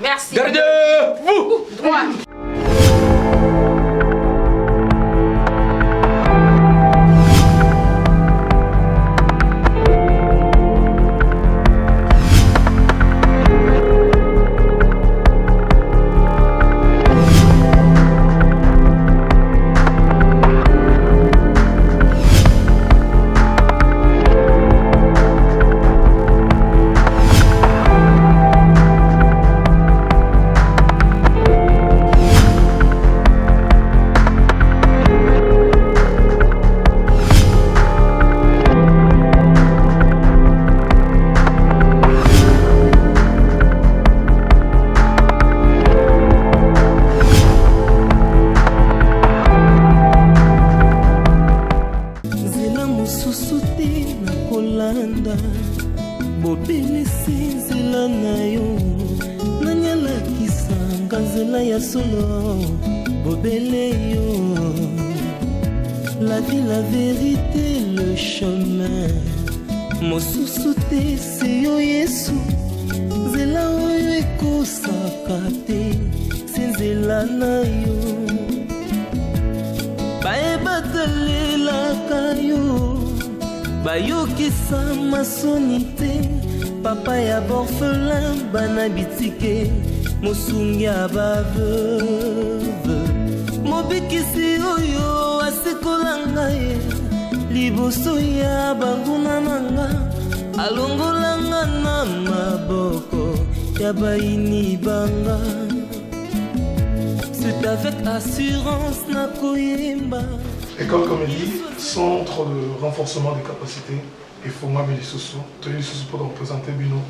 Merci. Gardez-vous. Droit. La vie, la vérité, le chemin. Mosusute seyo Yesu. Zela oyo ekosakate. Senzela na yo. Baebatelelaka yo. Bayokisa masoni te. Papa ya borphelin bana bitike. Mosungi abaveuve. Mobikisi oyo asekolanga ye. Liboso ya banguna nanga. Alongolanga na maboko ya baini banga. C'est avec assurance na koyemba. École Comédie, centre de renforcement des capacités. Et Fonga Mélissoso. Tony Soso pour représenter Bino.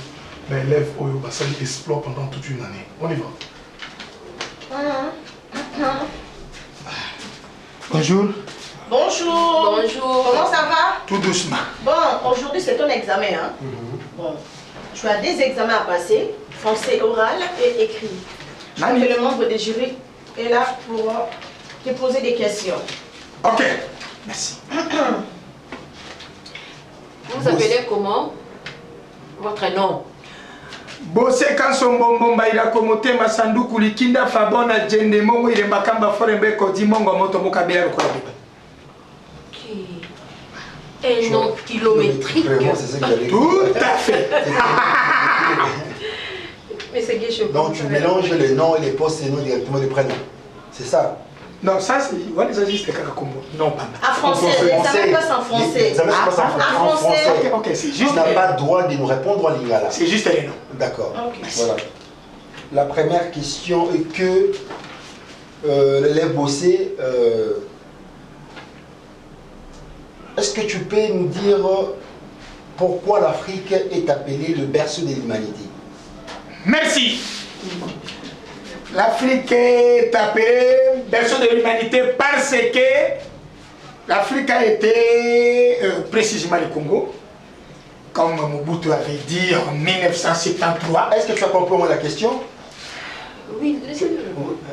Mais élèves Oyo Basali explore pendant toute une année. On y va. Bonjour. Bonjour. Bonjour. Comment ça va? Tout doucement. Bon, aujourd'hui c'est ton examen. Hein? Bon, tu as des examens à passer, français oral et écrit. Je crois que le membre du jury est là pour te poser des questions. Ok. Merci. Vous appelez comment? Votre nom? Bose Kansombo Mbaira Komotema Sanduku Likinda Fabona Jende Mongo ile Makamba Forembe Kodi Mongo Moto Mukabela Lukola. Un nom kilométrique. Tout à fait. Mais c'est gay. Donc tu mélanges les noms et les postes et les noms directement des prénoms. C'est ça? Non, ça c'est. On les a juste Kakakombo. Non, pas. En français, l'examen passe en français. L'examen se passe en français. Ok, c'est juste. Tu n'as pas le droit de nous répondre en lingala. C'est juste les noms. D'accord. Okay. Voilà. La première question est que l'élève Bossé, est-ce que tu peux nous dire pourquoi l'Afrique est appelée le berceau de l'humanité? Merci. L'Afrique est appelée berceau de l'humanité parce que l'Afrique a été précisément le Congo, comme Mobutu avait dit en 1973. Est-ce que tu as compris la question? Oui, laissez-le.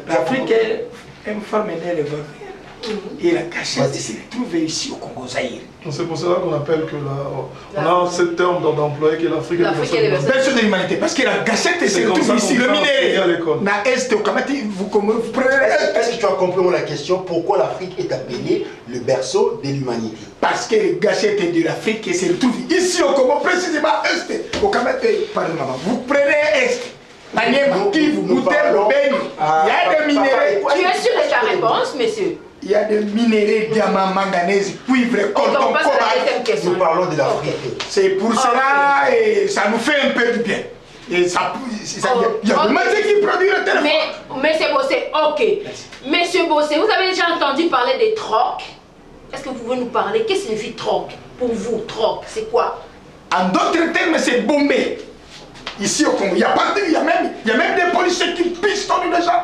L'Afrique est une forme d'éleveur. Et la cachette se trouve ici au Congo Zaïre. C'est pour cela qu'on appelle que on a ce terme d'employé que l'Afrique est le berceau de l'humanité. Parce que la gâchette se trouve ici, le minerai. Na Est, au Kamati, vous prenez. Est-ce que tu as compris la question? Pourquoi l'Afrique est appelée le berceau de l'humanité? Parce que les gâchettes de l'Afrique se trouvent ici au Congo, précisément Est. Au Kamati, pardon maman, vous prenez Est. Maniema, qui vous goûtez le Béni. Il y a des minéraux. Tu es sûr de ta réponse, monsieur? Il y a des minéraux, diamants, manganèse, cuivre, coltan, On passe à la cobalt. deuxième question. Nous parlons de l'Afrique. C'est pour cela et ça nous fait un peu du bien. Et ça, il y a des matières qui produisent le téléphone. Mais Monsieur Bossé, ok. Monsieur Bossé, vous avez déjà entendu parler des trocs? Est-ce que vous pouvez nous parler? Qu'est-ce que signifie troc? Pour vous, troc, c'est quoi? En d'autres termes, c'est bombé. Ici au Congo, il y a même des policiers qui pistonnent les gens.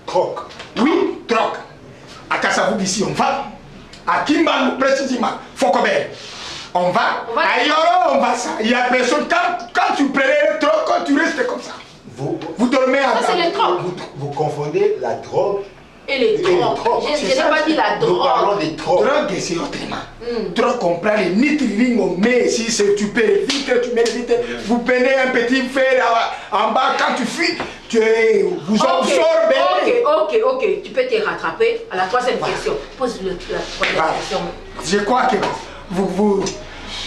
Troc. Oui, troc. À Kassavouk, ici, on va. À Kimbalou, précisément, Fokobel. On va. À Yoro, on va ça. Il y a personne. Quand tu prenais le troc, quand tu restes comme ça. Vous dormez en Ça, c'est les trocs. Vous confondez la drogue Et les trocs. Je n'ai pas dit la Nous parlons drogue. des trocs. Drogue, c'est autrement. Drogue, on prend les nitriling, on met ici, tu peux les vitres, tu mets les vitres. Vous prenez un petit fer en bas, quand tu fuis, vous absorbez. Ok. Tu peux te rattraper à la troisième question. Pose la troisième question. Je crois que vous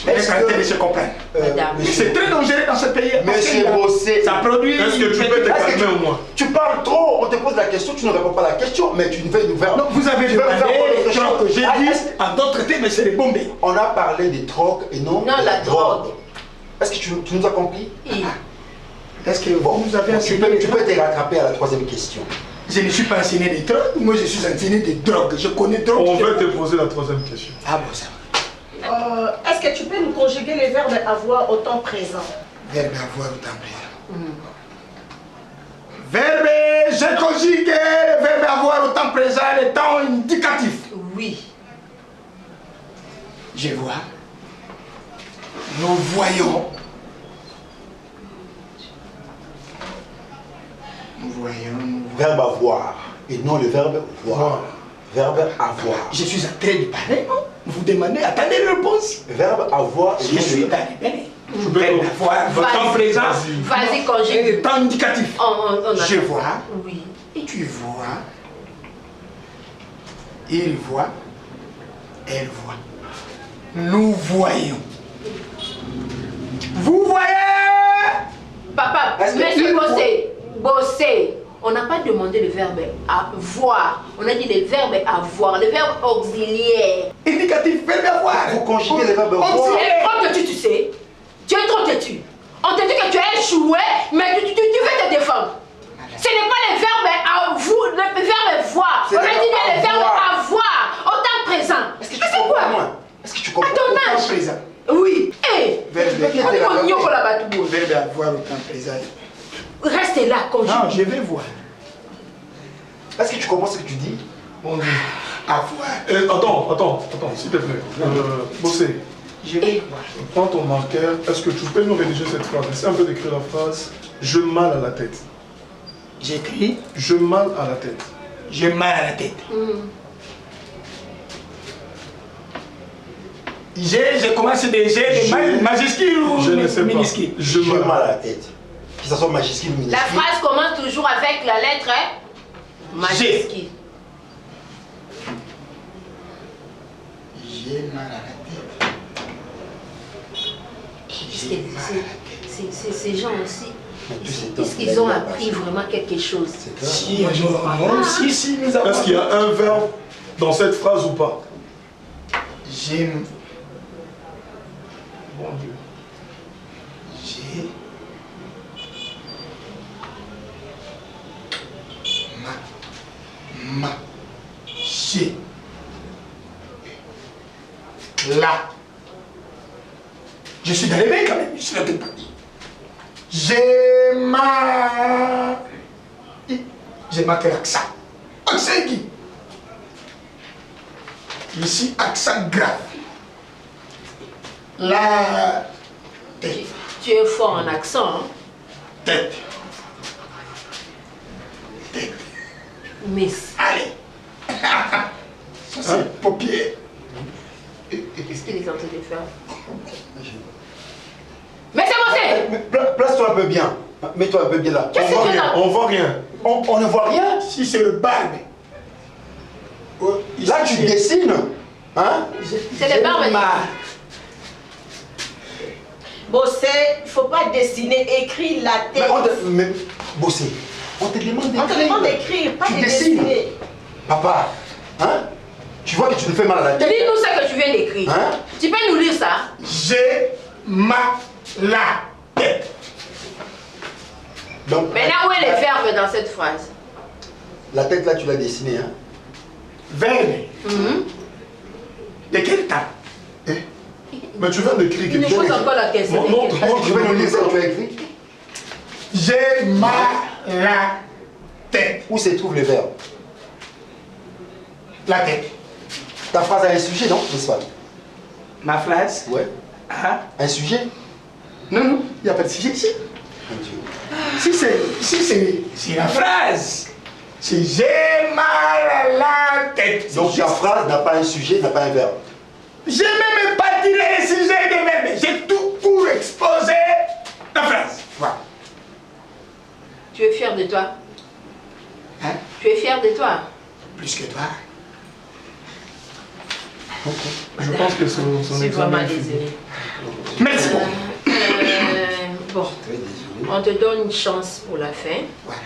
éclatez de se comprendre. Madame. C'est très dangereux dans ce pays. parce Monsieur que Bossé, ça produit. Est-ce que tu peux te calmer au moins? tu parles trop, on te pose la question, tu ne réponds pas à la question, mais tu veux nous faire. Non, vous avez tu veux demandé faire autre chose. que j'ai dit en d'autres termes, c'est les bombes. On a parlé des trocs et non Non, de la drogue. Est-ce que tu nous as compris? Est-ce que vous avez Tu enseigné peux te rattraper à la troisième question. Je ne suis pas enseigné des drogues, moi je suis enseigné des drogues. Je connais drogues. On veut te poser la troisième question. Ah bon, ça va. Est-ce que tu peux nous conjuguer les verbes avoir au temps présent? Verbe avoir au temps présent. Verbe, j'ai conjugué le verbe avoir au temps présent, le temps indicatif. Oui. Je vois. Nous voyons. Nous voyons. Verbe avoir et non le verbe voir. Voir. Verbe avoir. Je suis en train de parler, non? Vous demandez, attendez la réponse. Verbe avoir et Je non suis le dans verbe. les bébés. Verbe avoir, votre temps présent. Vas-y, Et conjugue. le temps indicatif. Je attend. vois. Oui. Et tu vois. Il voit. Elle voit. Nous voyons. Vous voyez? Papa, Est-ce que monsieur il Bossé, on n'a pas demandé le verbe avoir. On a dit le verbe avoir, le verbe auxiliaire. Indicatif, verbe avoir. Vous conjuguez le verbe Auxiliaire. voir. Tu es trop têtu, tu sais. Tu es trop têtu. On te dit que tu as échoué, mais tu veux te défendre. Ce n'est pas le verbe voir. C'est On a le dit bien le verbe verbe avoir. avoir, au temps présent. Est-ce que Mais tu c'est comprends quoi? moi? Est-ce que tu comprends? À ton Au temps âge. présent. Oui. Eh, Verbe on dit qu'on n'y a pas là-bas tout le monde. Verbe avoir au temps présent. Restez là, Non, conjugue. je vais voir. Est-ce que tu comprends ce que tu dis? Mon Dieu. Avoir. Attends, s'il te plaît. Bossé, Je vais voir. prends ton marqueur. Est-ce que tu peux nous rédiger cette phrase? Essaie un peu d'écrire la phrase. Je mal à la tête. J'écris. Je mal à la tête. J'ai mal à la tête. Je commence des G, majuscules ou Je ne sais pas. minuscules? Je J'ai mal. mal à la tête. Que ce soit majuscule ou minuscule. La phrase commence toujours avec la lettre majuscule. J'ai mal à la tête. J'ai mal à la tête. Ces gens aussi, tout est-ce cet qu'ils ont homme, appris vraiment quelque chose? C'est clair. Si, Moi, je non, crois non, pas. si, nous avons. Est-ce qu'il y a un verbe dans cette phrase ou pas? J'aime. Bon Dieu. J'ai. J'ai. Là. Je suis dans les mains quand même, je suis là de parti. J'ai marqué l'accent. Accent qui? Ici, accent grave. La tête. Tu es fort en accent, hein? Tête. Mais Allez. Ça c'est paupier. qu'est-ce qu'il est en train de faire? Mais c'est Bossé! Place-toi un peu bien. Mets-toi un peu bien là. Qu'est-ce que voit tu rien. as? On voit rien. On ne voit rien. Si c'est le barbe. Là, tu dessines. Hein? C'est le barbe. Bossé, il ne faut pas dessiner, écrire la Mais tête. mais, Bossé, on te demande d'écrire. On te demande d'écrire, pas Tu de dessines. dessiner. Papa, hein? Tu vois que tu nous fais mal à la tête. Lis-nous ce que tu viens d'écrire. Hein? Tu peux nous lire ça? J'ai mal la tête. Donc, Maintenant, où est le verbe dans cette phrase? la tête là, tu l'as dessinée. Hein? Verbe. De quel temps? Mais tu viens d'écrire Il nous quelque chose. pose encore la question. Montre, Tu veux nous lire ce que tu as écrit? J'ai mal la tête. Où se trouve le verbe? La tête. Ta phrase a un sujet, non? N'est-ce pas? Ma phrase? Ouais. Ah. Un sujet? Non, non, il n'y a pas de sujet ici. Mon Dieu. Si c'est la phrase. C'est j'ai mal à la tête. Donc ta phrase n'a pas un sujet, n'a pas un verbe. J'ai même pas tiré les sujets des verbes. J'ai tout pour exposer la phrase. Voilà. Tu es fier de toi? Hein? Tu es fier de toi? Plus que toi. Je pense que son Je suis examen vraiment est fini. désolée. Merci beaucoup. Bon, Très désolé. on te donne une chance pour la fin. Voilà.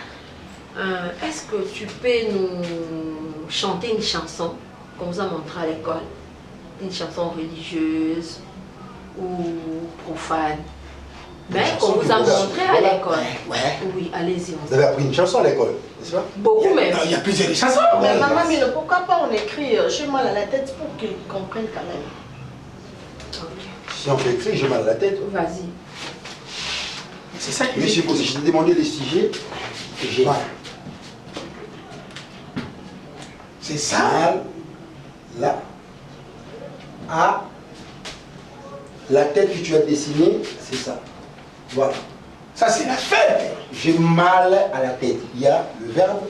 Est-ce que tu peux nous chanter une chanson qu'on vous a montré à l'école? Une chanson religieuse ou profane? Mais qu'on vous a montré à l'école. Ouais. Oui, allez-y. Vous avez appris une chanson à l'école, n'est-ce pas? Beaucoup même. Il y a plusieurs chansons. Mais maman, mais pourquoi pas on écrit j'ai mal à la tête pour qu'ils comprennent quand même. Ok. Si on fait écrire, j'ai mal à la tête. Vas-y. C'est ça que Monsieur Bossé, je t'ai demandé les sujets que j'ai. Voilà. C'est ça. Mal, là, à, la tête que tu as dessinée, c'est ça. Voilà. Ça, c'est la fête. J'ai mal à la tête. Il y a le verbe,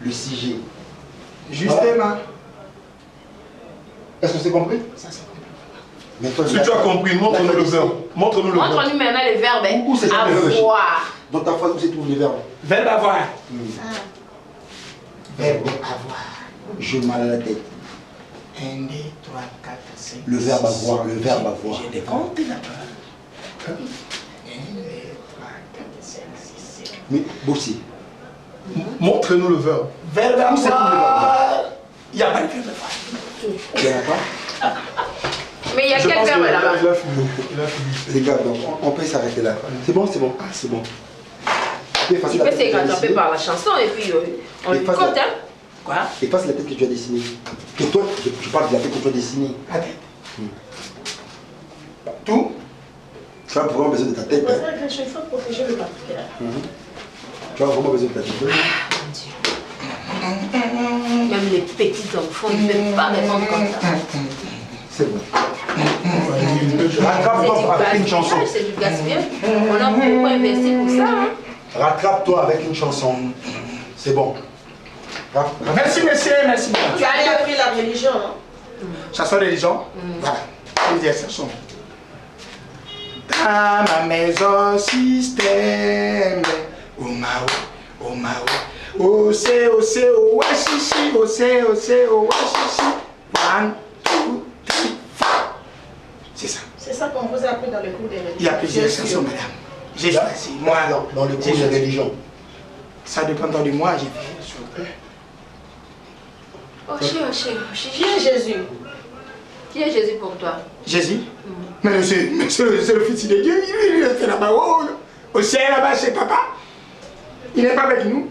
le sujet. Justement. Est-ce que c'est compris? Ça, c'est compris. Mais toi, Si tu as compris, montre-nous le verbe. Montre-nous le verbe. Montre-nous maintenant les verbes. Hein. Où c'est ça, le verbe? Avoir. Dans ta phrase, où se trouve le verbe? Verbe avoir. Ah. Verbe avoir. J'ai mal à la tête. 1, 2, 3, 4, 5. Le verbe avoir, le verbe avoir. J'ai des comptes là-bas. 1, 2, 3, 4, 5, 6, 7. Mais Bossé, Montre-nous le verbe. Verbe Où c'est avoir. Il n'y a pas de verbe avoir. tu n'en as pas? Mais il y a Je quel pense verbe qu'il là-bas? a fini. Il a fini. Les gars, donc, on peut s'arrêter là. C'est bon, c'est bon. Ah, c'est bon. Tu peux effacer Tu la peux tête que tu as s'écraser dessinée. par la chanson et puis on Et lui face compte. à- Hein? Quoi? Efface la tête que tu as dessinée. Que toi, je parle de la tête que tu as dessinée. La tête. Tout. Tu as vraiment besoin de ta tête. C'est Hein. vrai que il faut protéger le patriarcat. Tu as vraiment besoin de ta tête. Même les petits enfants ne peuvent pas répondre comme ça. C'est bon. C'est Rattrape-toi avec une du chanson. gaspillage, c'est du gaspillage. On a beaucoup investi pour ça. Hein. Rattrape-toi avec une chanson. C'est bon. Merci, monsieur. Merci beaucoup. Tu as appris la religion, non? Chanson de religion. Voilà. Plusieurs chansons. Dans ma maison, système. Oh mao, oh mao. Oh c'est, oh c'est, oh wachichi. Oh c'est, oh c'est, oh wachichi. 1, 2, 3, 4. C'est ça. C'est ça qu'on vous a appris dans le cours des religions. Il y a plusieurs Bien sûr. chansons, madame. J'ai choisi. Moi, Dans le j'ai cours de choisi. religion. Ça dépendant de moi, j'ai fait sur eux. Oh chérie, Qui est Jésus? Qui est Jésus pour toi? Jésus. Mais c'est le fils de Dieu, il est là-bas, au ciel là-bas chez papa. Il n'est pas avec nous.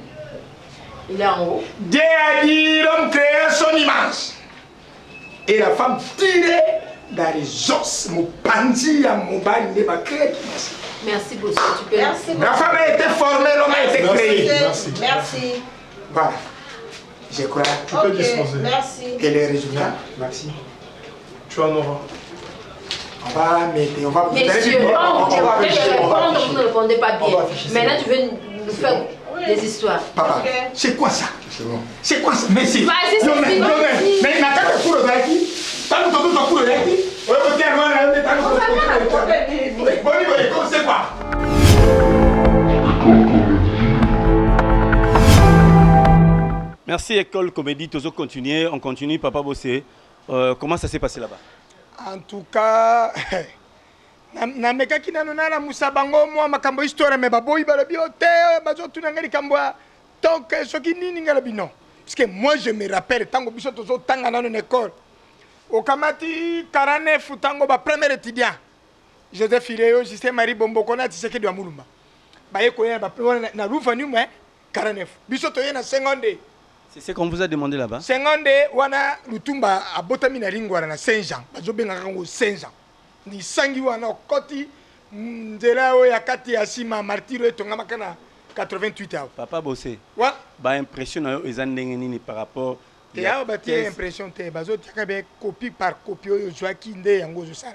Il est en haut. Dieu a dit l'homme créé à son image. Et la femme tirée dans les os, mon pandi à mon bal, il n'est pas créé. Merci beaucoup. Tu peux. Merci La beaucoup. femme a été formée, l'homme a été créé. Merci. Merci. Voilà. Je crois. Tu peux Ok, disposer. merci. Et les résultats, Merci. Tu en auras. on va mettre, on va vous Messieurs, donner du- on on va voulait afficher, on va répondre, afficher. vous ne répondez pas On bien. va afficher ça. Maintenant, tu veux nous faire des histoires. Papa, Ok. c'est quoi ça? C'est bon. C'est quoi ça? Mais si. Vas-y, c'est Non, mais- fini. non, mais nakata kuro zaki. Tanu toto to kuro zaki. Oye, ko tiens, moi, là, tanu toto kuro zaki. Boni, boni, comme c'est quoi? Merci École Comédie, toujours continuer, on continue, Papa Bossé. Comment ça s'est passé là-bas? En tout cas, namekaki nano nalamusa bango mwa makambo histoire me baboyi balobi o te bazotuna ngai likambo ya donc soki nini ngai lobi non Parce que moi, je me rappelle, tant que je suis dans une école, au Kamati 49, tango ba premier étudiant, Joseph Iréo, Justin Marie Bombo, Kona, Tshisekedi de Amulumba. Baye koya ba na Rouvanu, 49. Bisoto na 50. C'est ce qu'on vous a demandé là-bas. 50 wana Lutumba a botami na lingwara na Saint-Jean. Bazobenga kango Saint-Jean. Ni sangi wana koti nzela o ya kati ya sima martiro etonga makana 88 ans. Papa Bossé. Wa Ba impression na yo ezandenge nini par rapport te ya ba tie impression te bazo tiaka be copie par copie yo joaki nde yango zo sala.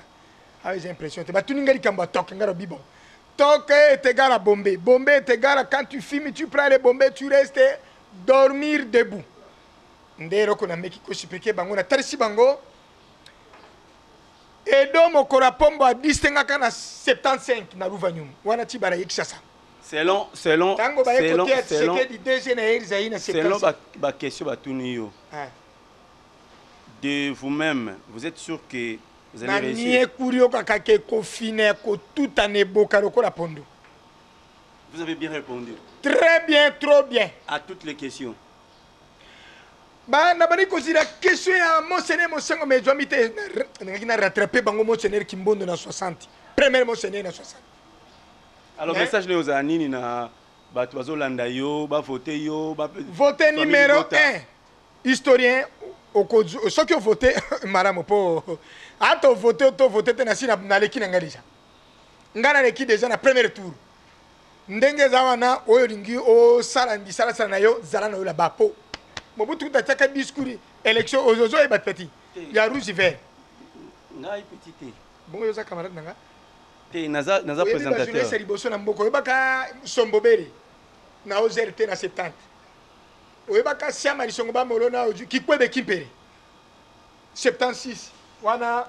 Ah les impressions te batuninga likambo toke ngaro bibo. Toke est égal à Bombay. Bombay est égal à quand tu fumes, tu prends les bombes, tu restes dormir debout. Ndero kona meki ko sipeke bango na tarisi bango. Et donc mon corapombo a distingué kana 75 na Rouvanium. Wana ti bara yekisasa. Selon la question de vous-même, vous êtes sûr que vous allez réussir? Vous avez bien répondu. Très bien, trop bien. À toutes les questions. Bah, nabani kosi la question ya monseigneur Monsengo mais je m'étais rattrapé bango monseigneur Kimbondo na 60. Premier monseigneur na 60. Alors message aux anini na batozo landa yo ba voter yo ba voter numéro 1 historien okozu ce que voter maramo po ato voter na sina na leki na ngalija ngana leki déjà na premier tour ndenge zawana oyo lingi o sala ndisala sala na yo zala na yo la bapo Mobutu tataka discours élection ozozo e batpeti ya rouge vert ngai petit bon yo za camarade nanga te naza présentateur c'est liboso na mboko yebaka sombobere na OZRT na 70 oyebaka siama lisongo ba molona oju kikwebe kimpere 76 wana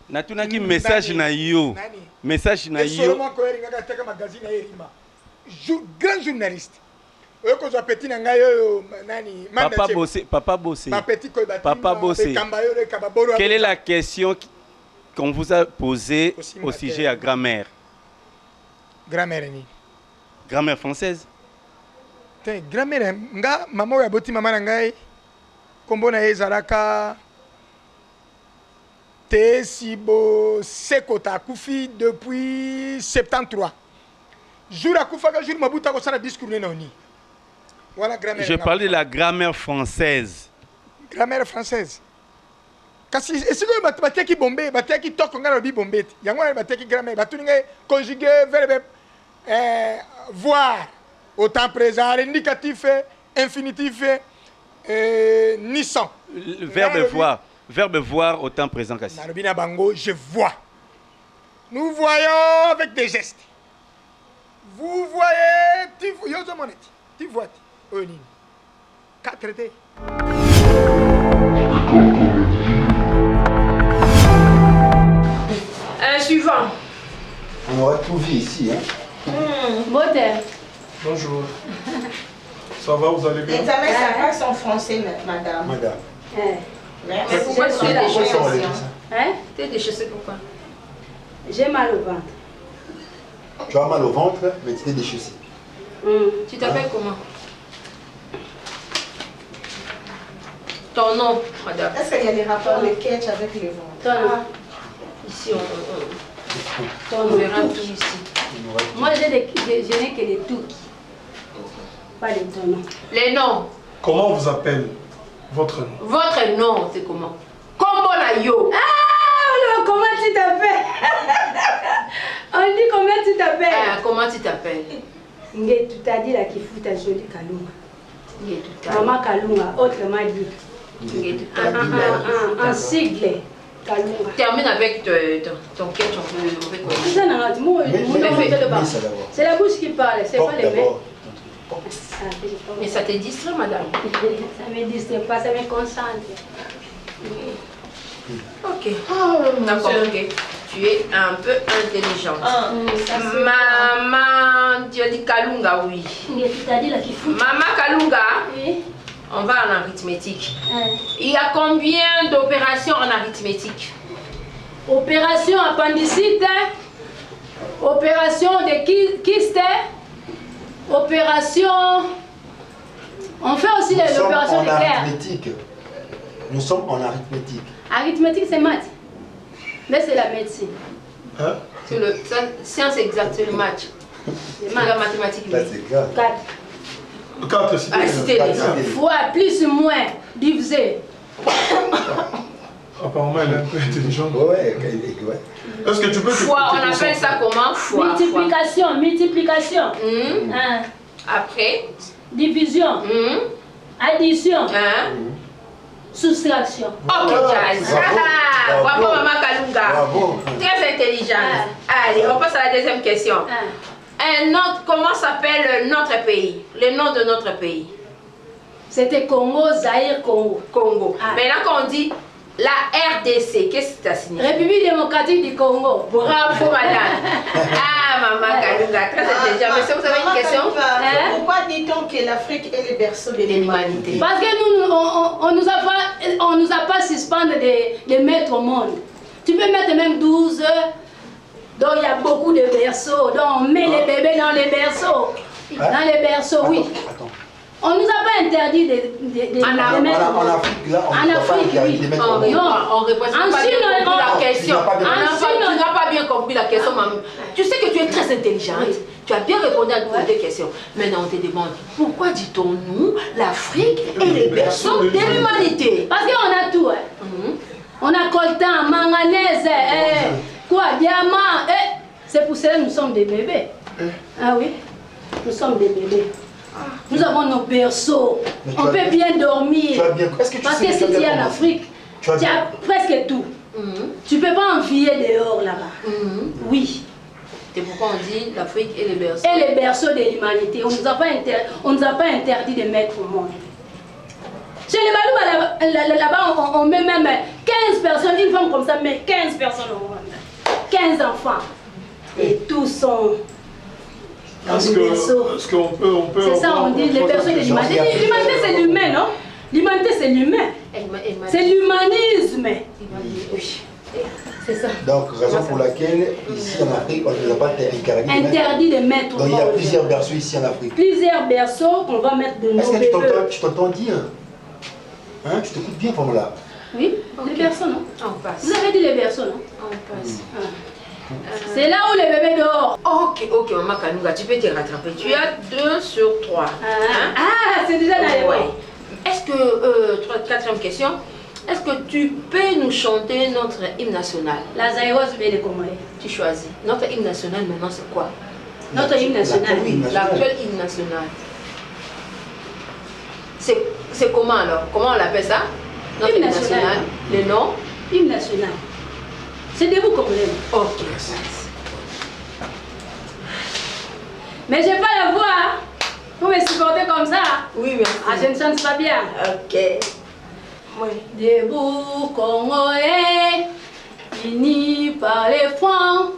natunaki message na yo message na yo seulement ko eringa ka taka magazine ya Erima grand journaliste oyeko zo petit na ngai yo nani Papa Bossé quelle est la question qu'on vous a posée au sujet à grammaire? Grammaire ni grammaire française? Te grammaire nga mama ya boti mama na ngai kombo na ezalaka te sibo sekota kufi depuis 73 jour akufa ka jour mabuta ko sala discours ne noni voilà grammaire. Je parle de la grammaire française. Grammaire française. Kasi esiko bataki bombe bataki toko ngalo bi bombe yango bataki grammaire batuninga conjuguer verbe voir au temps présent indicatif infinitif nissan verbe voir au temps présent kasi na bina bango je vois nous voyons avec des gestes vous voyez tu yozo moneti tu vois oni 4D. Suivant. On aura tout vu ici, hein. Modèle. Bonjour. Ça va, vous allez bien? L'examen, ça passe en français, madame. Madame. Mais pourquoi tu es déchaussée? Hein? Tu es déchaussée pourquoi? J'ai mal au ventre. Tu as mal au ventre, mais tu t'es déchaussée. Tu t'appelles comment? Ton nom, madame. Est-ce qu'il y a des rapports de catch avec le ventre? Ton nom. Ici, on verra tout ici. Moi, je n'ai que les touks. Pas les ton nom. Les noms. Comment on vous appelle? Votre nom? Votre nom, c'est comment? Kombo na yo. Ah, comment tu t'appelles? On dit comment tu t'appelles? Ah, comment tu t'appelles? Nge, tu t'as dit là qu'il faut ta jolie Kalunga. Maman Kalunga, autrement dit. Un sigle. Kalunga. Termine avec ton catch, on peut c'est ça, non, c'est la bouche qui parle, c'est pas les mains. Mais ça te distrait, madame? Ça me distrait pas, ça me concentre. Ok. D'accord, ok. Tu es un peu intelligente. Maman, tu as dit Kalunga, oui. Tu as dit là qu'il faut. Maman Kalunga, oui. On va en arithmétique. Il y a combien d'opérations en arithmétique? Opération appendicite, opération de kyste, opération On fait aussi l'opération de guerre. Nous sommes en arithmétique. Arithmétique, c'est maths. Mais c'est la médecine. Hein? C'est le science exacte, c'est le match. C'est la mathématique. Là, c'est grave. 4. 4, c'était. Ah, c'était Fois, plus ou moins, diviser. Apparemment, elle est un peu intelligente. Ouais. Est-ce que tu peux... Fois, on appelle ça comment? Fois. Multiplication. Hein. Après? Division. Addition. Hein? Soustraction. Ok, Jazz. Bravo, Maman Kalunga. Bravo. Très intelligente. Allez, on passe à la deuxième question. Comment s'appelle notre pays? Le nom de notre pays? C'était Congo, Zaïre, Congo. Maintenant qu'on dit la RDC, qu'est-ce que ça signifie? République démocratique du Congo. Bravo, madame. Maman Kalunga, très intelligente. Mais vous avez une question? Pourquoi dit-on que l'Afrique est le berceau de l'humanité? Parce que nous, on nous a pas suspendu de mettre au monde. Tu peux mettre même 12 donc il y a beaucoup de berceaux. Donc on met les bébés dans les berceaux. Dans les berceaux, oui. Attends. On nous a pas interdit de mettre au monde. En Afrique, là, on En ne peut pas Afrique, interdire oui. de mettre au monde. Non, on répond pas bien la question. Tu n'as pas bien compris la question, maman. Tu sais que tu es très intelligente. Tu as bien répondu à toutes les questions. Maintenant, on te demande, pourquoi dit-on-nous l'Afrique est le berceau de l'humanité? Parce qu'on a tout. On a coltan, manganèse, diamant. C'est pour cela que nous sommes des bébés. Ah oui, nous sommes des bébés. Nous avons nos berceaux. On peut bien dormir. Parce que si tu es en Afrique, tu as presque tout. Tu ne peux pas envier dehors là-bas. Oui. C'est pourquoi on dit l'Afrique est le berceau. Et le berceau de l'humanité. On ne nous a pas interdit de mettre au monde. Chez les Balou, là-bas, on met même 15 personnes, une femme comme ça, mais 15 personnes au monde. 15 enfants. Et tous sont dans le berceau. Est-ce qu'on peut... C'est ça, on dit les berceaux de l'humanité. L'humanité, c'est l'humain, non? L'humanité, c'est l'humain. C'est l'humanisme. Oui. C'est ça. Donc, raison pour laquelle, ici en Afrique, on ne nous a pas interdit de mettre au monde. Donc, il y a plusieurs berceaux ici en Afrique. Plusieurs berceaux qu'on va mettre de nos bébés. Est-ce que tu t'entends dire? Hein, tu t'écoutes bien, Formula? Oui, les berceaux, non? On passe. Vous avez dit les berceaux, non? On passe. C'est là où les bébés dehors. Ok, Maman Kalunga, tu peux te rattraper. Tu as 2 sur 3. C'est déjà dans les voies. Est-ce que, quatrième question, est-ce que tu peux nous chanter notre hymne national? La Zaïroise ou bien les Congolais? Tu choisis. Notre hymne national maintenant c'est quoi? Notre hymne national, oui. L'actuel hymne national. C'est comment alors? Comment on l'appelle ça? Notre hymne national. Le nom? Hymne national. C'est debout comme l'aime. Ok. Mais j'ai pas la voix. Vous me supportez comme ça? Oui, merci. Ah, je ne chante pas bien. Ok. Oui. Debout Congolais, unis par les francs,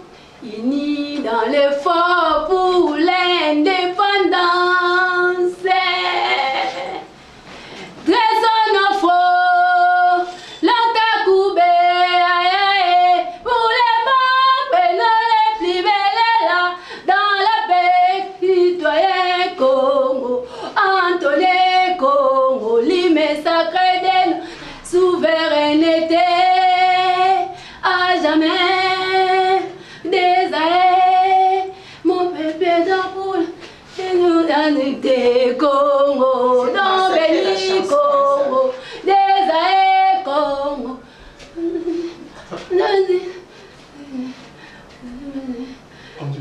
unis dans l'effort pour l'indépendance. Souveraineté à jamais, désaé, mon bébé d'ampoule, souveraineté Congo, dans Béni Congo, désaé Congo.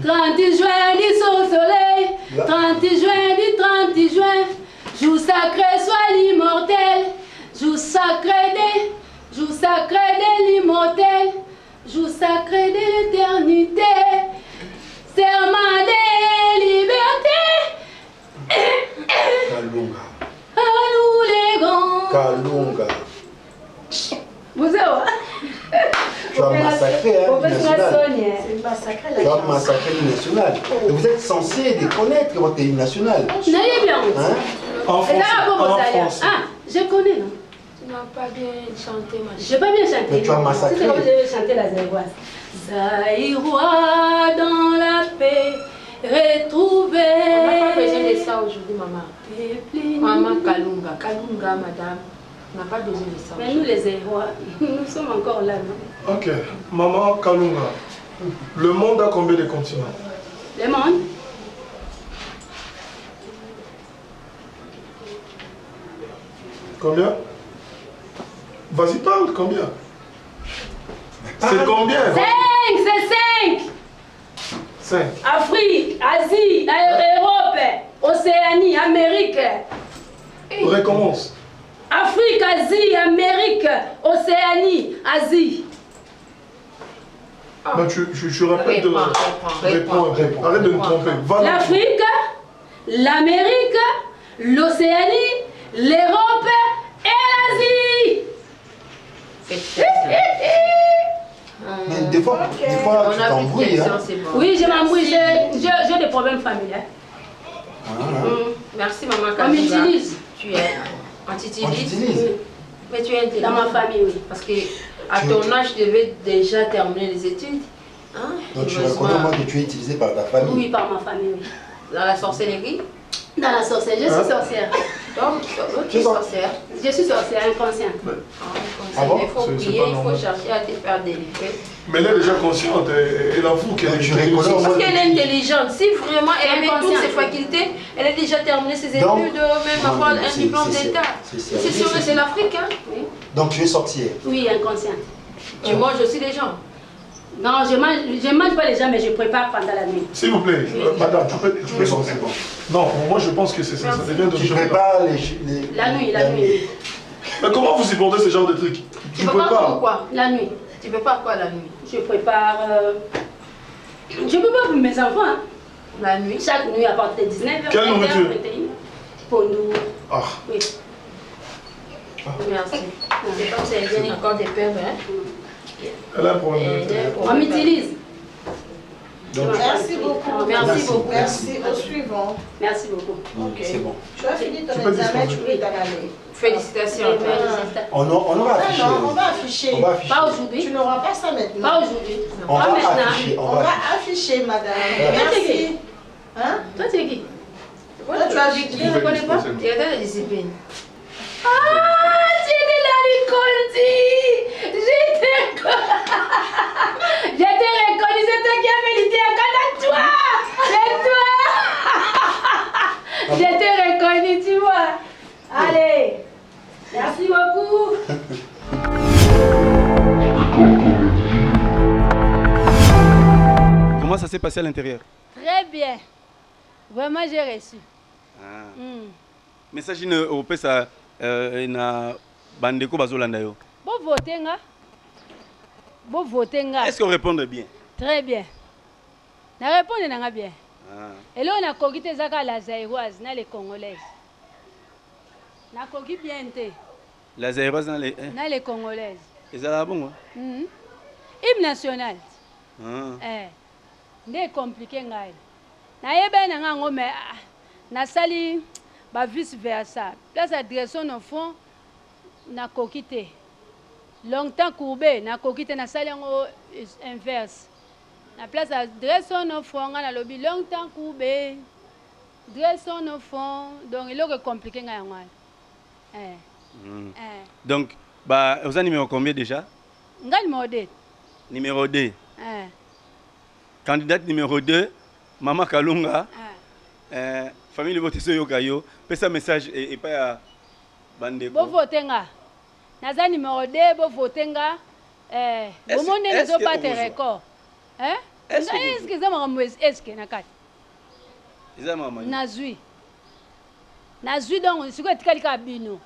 30 juin du soleil, 30 juin du 30 juin, jour sacré soit l'immortel. Jour sacré de l'immortel, jour sacré de l'éternité, serment de liberté. Kalunga. À nous les grands. Kalunga. Vous savez, tu as massacré l'hymne national. Tu as massacré l'hymne national. Et vous êtes censé connaître votre hymne national. N'ayez bien honte. En France. Ah, je connais, non? Tu n'as pas bien chanté, ma chérie. Je n'ai pas bien chanté. Mais tu as massacré. C'est comme je vais chanter la Zaïroise. Zaïrois dans la paix, retrouver. On n'a pas besoin de ça aujourd'hui, maman. Maman Kalunga, Kalunga, madame. On n'a pas besoin de ça. Mais nous les héros, nous sommes encore là, non? Ok. Maman Kalunga, le monde a combien de continents? Le monde? Combien? Vas-y, parle, combien? C'est combien? 5, c'est 5. 5. Afrique, Asie, Europe, Océanie, Amérique. Recommence. Afrique, Asie, Amérique, Océanie, Asie. Bah, tu répètes. Réponds. Arrête de me tromper. L'Afrique, l'Amérique, l'Océanie, l'Europe et l'Asie. Mais des fois tu t'embrouilles. Hein. Oui, je m'embrouille. J'ai des problèmes familiaux. Merci, maman Kalunga. On m'utilise. On t'utilise. Mais tu es intelligent. Dans ma famille, oui. Parce que à ton âge, tu devais déjà terminer les études. Hein? Donc tu reconnais moi que tu es utilisé par ta famille. Oui, par ma famille, oui. Dans la sorcellerie? Dans la sorcellerie, je suis sorcière. Donc, tu es sorcière. Je suis sorcière inconsciente. Il faut prier, il faut chercher à te faire délivrer. Mais elle est déjà consciente, elle avoue qu'elle est intelligente. Parce qu'elle est intelligente. Si vraiment elle avait toutes ses facultés, elle a déjà terminé ses études, même avoir un diplôme d'État. C'est sûr que c'est l'Afrique. Hein? Oui. Donc tu es sorcière? Oui, inconsciente. Tu manges aussi les gens? Non, je mange pas les gens, mais je prépare pendant la nuit. S'il vous plaît, madame, tu peux sortir. Non, moi je pense que c'est ça. Ça devient de Tu prépares la nuit, la nuit. Mais comment vous supportez ce genre de trucs? Tu prépares pourquoi? La nuit. Tu prépares quoi la nuit? Je prépare... Je prépare pour mes enfants. Hein. La nuit? Chaque nuit à partir de 19h. Quelle nourriture? Pour nous. Ah. Oui. Merci. C'est comme ça, elle vient encore des perdre. Hein? Elle a un problème. On m'utilise. Merci beaucoup. Merci beaucoup. Merci. Au suivant. Merci beaucoup. Ok. C'est bon. Tu as fini ton examen, tu peux t'en aller. Félicitations. On va afficher. Non, on va afficher. Pas aujourd'hui. Tu n'auras pas ça maintenant. Pas aujourd'hui. On va afficher. On va afficher, madame. Merci. Hein? Toi, tu es qui? Toi, tu as dit. Tu ne reconnais pas? Il y a de la discipline. Ah, tu es de la Ricoldi. Je t'ai reconnu, c'est toi qui as mérité un canard, toi. C'est toi. Je t'ai reconnu, tu vois. Allez. Merci beaucoup. Comment ça s'est passé à l'intérieur? Très bien. Vraiment, j'ai reçu. Message au pesa na bandeko bazolanda yo. Bon voter nga. Bon voter nga. Est-ce qu'on répond bien? Très bien. Na répondre nga bien. Et là on a cogité zaka la zaïroise na les congolaises. Na cogi bien té. La zaïroise na les congolaises. Et ça là bon? Hymne national. Ndé compliqué ngai. Na yeba na nga ngome na sali ba vice versa. Place adressons au fond na kokité. Longtemps courbé na kokité na sali ngo inverse. Na place adressons au fond na lobby longtemps courbé. Dressons au fond donc il est compliqué nga ngwa. Donc bah vous avez numéro combien déjà? Nga numéro 2. Numéro 2. Candidate numéro 2, Maman Kalunga. Famille de vote Yokayo, pesa un message et pas à Bandeko. Bon votenga. Naza numéro 2, bon votenga. Au monde ne pas tes records. Est-ce que ça m'a est-ce que nakat? Nazui. Nazui donc c'est quoi etikali ka bino.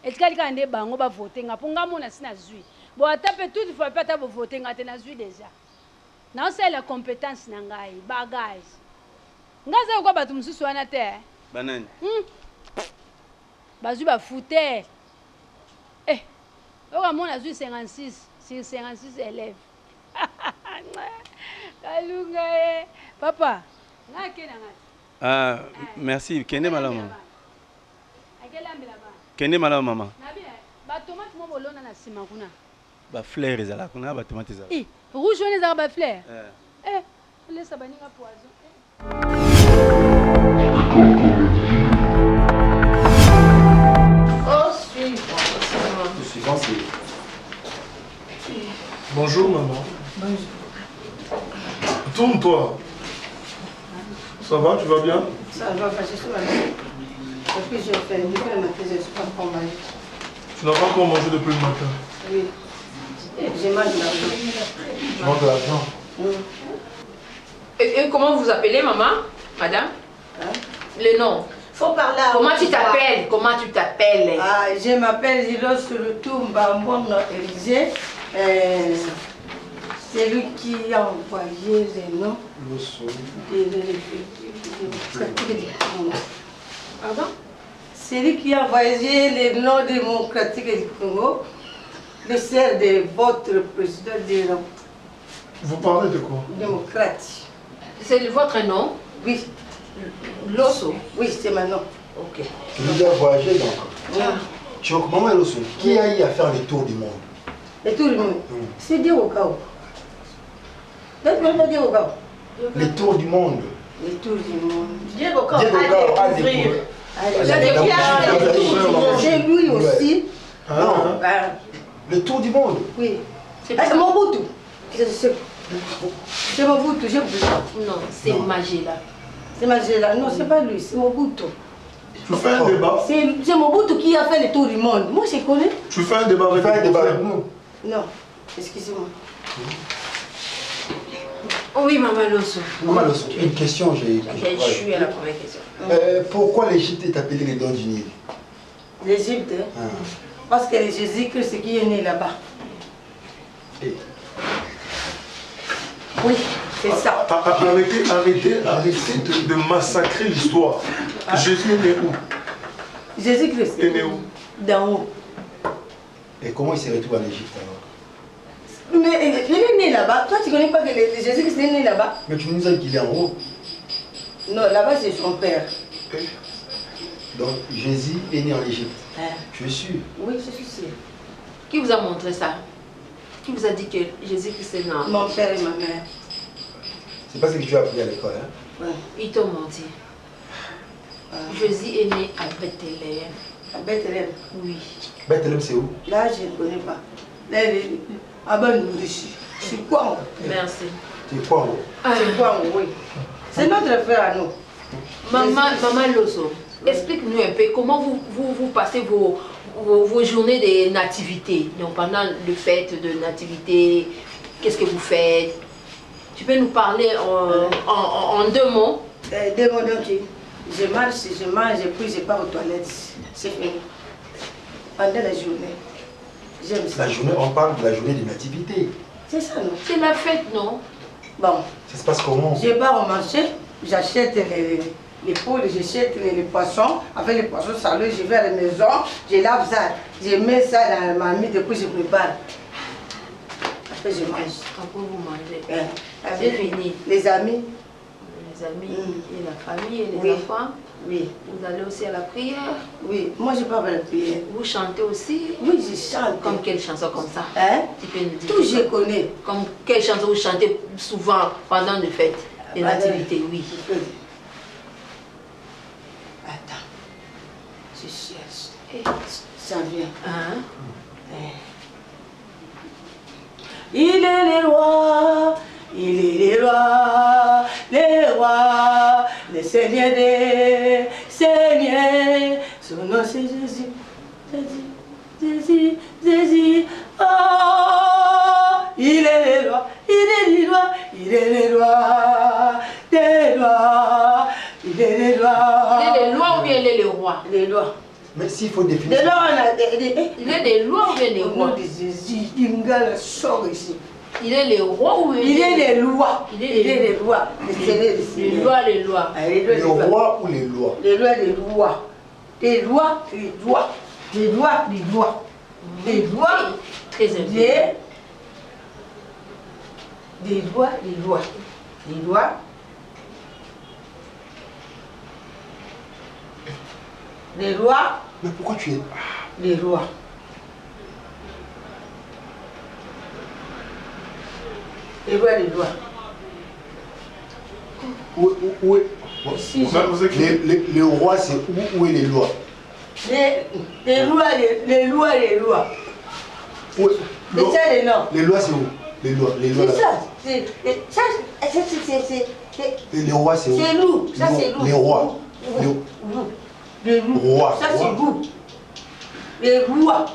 Etikali ka nde bango ba votenga ponga mona si nazui. Bon taper toute fois pas ta votenga te nazui déjà. Non c'est la compétence nangai, bagage. Ngaza kwa batu msusu wana te. Banani? Bazu ba fouter. Oka mona zu 56 sur 56 élèves. Kalunga papa. Ngake na ngati. Merci. Kende malama. Kende malama maman. Ba tomate mo bolona na sima kuna. Ba fleur ezala kuna ba tomate ezala. Rouge jaune ezala ba fleur. Laisse baninga poison. Bonjour maman. Bonjour. Tourne-toi. Ça va, tu vas bien? Ça va, parce que je suis malade. Depuis que j'ai fait le matin, je ne suis pas encore malade. Tu n'as pas encore mangé depuis le matin? Oui. J'ai mal de l'argent. Tu manges de l'argent? Et comment vous appelez, maman? Madame? Hein? Le nom? Faut parler à Comment tu t'appelles? Comment tu t'appelles? Ah, je m'appelle Zilo Sulutumba Mon Élysée. C'est lui qui a envoyé les noms Pardon? C'est lui qui a envoyé les noms démocratiques du Congo, le sœur de votre président de Vous parlez de quoi? démocrate. C'est votre nom? Oui. Loso? Oui, c'est mon nom. Ok. Tu dois voyager donc. Tu vois, maman Loso, qui a eu à faire le tour du monde? Et tout le monde. C'est Dieu au cas où. Dieu au cas où. Le tour du monde. Le tour du monde. Dieu au cas où. À découvrir. J'ai lui aussi. Non. Le tour du monde. Oui. C'est mon Mobutu. C'est mon Mobutu, j'ai oublié. Non, c'est Magela. C'est Magela. Non, c'est pas lui, c'est mon Mobutu. Tu fais un débat? C'est mon Mobutu qui a fait le tour du monde. Moi, je connais. Tu fais un débat avec nous? Non, excusez-moi. Oui, Maman Loso. Maman Loso, une question, Je suis à la première question. Pourquoi l'Égypte est appelée les dents du Nil? L'Égypte, parce que Jésus-Christ qui est né là-bas. Oui, c'est ça. Arrêtez de massacrer l'histoire. Jésus est né où? Jésus-Christ est né où? D'en haut. Et comment il s'est retrouvé en Égypte alors? Mais il est né là-bas. Toi, tu ne connais pas que Jésus-Christ est né là-bas? Mais tu nous as dit qu'il est en haut. Non, là-bas, c'est son père. Donc Jésus est né en Égypte. Tu es sûr? Oui, je suis sûre. Qui vous a montré ça? Qui vous a dit que Jésus-Christ est né? Mon père et ma mère. C'est pas ce que tu as appris à l'école, hein? Ouais. Ils t'ont menti. Jésus est né à Bethléem. À Bethléem? Oui. Bethléem, c'est où? Là, je ne connais pas. Là, à Banourichi. C'est quoi? Merci. C'est quoi? C'est quoi, oui. C'est notre frère à nous. Maman Loso, explique-nous un peu comment vous passez vos journées de nativité. Donc pendant le fête de nativité, qu'est-ce que vous faites? Tu peux nous parler en 2 mots? 2 mots, donc je marche, je mange, puis je pars aux toilettes. C'est fini. Pendant la journée. J'aime ça. La journée, on parle de la journée de nativité. C'est ça, non? C'est la fête, non? Bon. Ça se passe comment? Je pars au marché, j'achète les poules, j'achète les poissons. Avec les poissons salés, je vais à la maison, je lave ça, je mets ça dans la marmite, puis je prépare. Après, je mange. Après, vous mangez. C'est fini. Les amis. Les amis et la famille et les Oui. enfants. Oui. Vous allez aussi à la prière. Oui, moi je parle à la prière. Vous chantez aussi? Oui, je chante. Comme quelle chanson comme ça? Hein? Tu peux nous dire? Tout je connais. Comme quelle chanson vous chantez souvent pendant les fêtes, les nativités, oui. Attends, je cherche. Ça vient. Hein? Il est le roi, il est le roi, le Seigneur des Seigneurs. Son nom c'est Jésus, Jésus, Jésus. Oh, il est le roi, il est le roi, il est le roi, des rois, il est le roi. Il est le roi ou bien il est le roi? Les lois. Mais s'il faut définir. De là, on a il est des lois ou bien des au rois? nom de Jésus, il me sort ici. Il est le roi ou Il est les lois. Il est les lois. Les lois, les lois. Le roi ou les lois? Les lois, les lois. Les lois, les lois. Les lois, les lois. Les lois. Très important. Des lois, les lois. Les lois. Les lois. Mais pourquoi tu es... Les lois. Les lois, les lois. Où est... Le roi, c'est où est les lois? Les lois, les lois, les lois. Les lois, c'est où? Les lois. C'est ça. Les rois, c'est où? C'est loup. Ça, c'est loup. Les rois. Les rois. Ça, c'est loup. Les rois.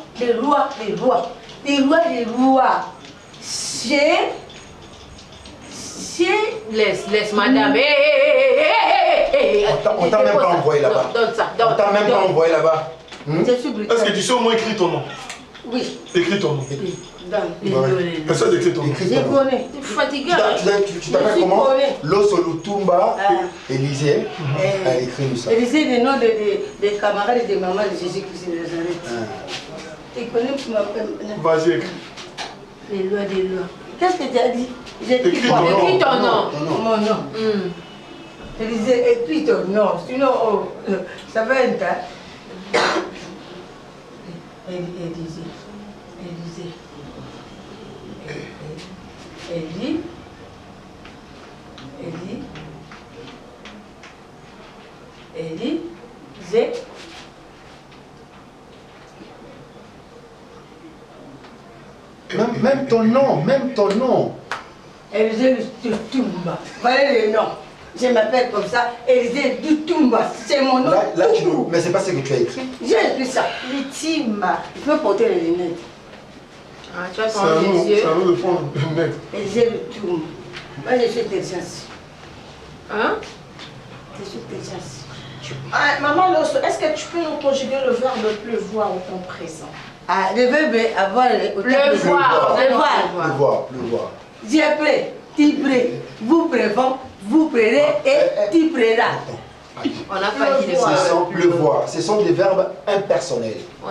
Laisse madame. On t'a même pas envoyé là-bas. Donne ça. On t'a même pas envoyé là-bas. Est-ce que tu sais au moins écrire ton nom? Oui. Écris ton nom. Personne d'écrire ton nom. Je connais. Tu es fatigué. Tu t'appelles comment? Loso Lutumba Élisée a écrit nous ça. Élisée, le nom des camarades et des mamans de Jésus-Christ de Nazareth. Tu connais ma... Vas-y, écris. Les lois. Qu'est-ce que tu as dit? Écris ton nom. Mon nom. Élisée, écris ton nom. Sinon, ça va être... Élisée. Même ton nom. Élisée Lutumba. Voilà le nom. Je m'appelle comme ça, Élisée Lutumba. C'est mon nom. Là, mais c'est pas ce que tu as écrit. J'ai écrit ça. Lutumba. Il faut porter les lunettes. Ah, tu vas prendre les yeux. C'est à nous de prendre les lunettes. Élisée Lutumba. Moi, je suis intelligence. Hein? Je suis intelligence. Maman Loso, est-ce que tu peux nous conjuguer le verbe pleuvoir au temps présent? Ah, le verbe avoir Pleuvoir. J'ai pris, tu pries, vous prévons, vous prierez et tu prieras. On n'a pas dit le verbe pleuvoir. Ce sont des verbes impersonnels. On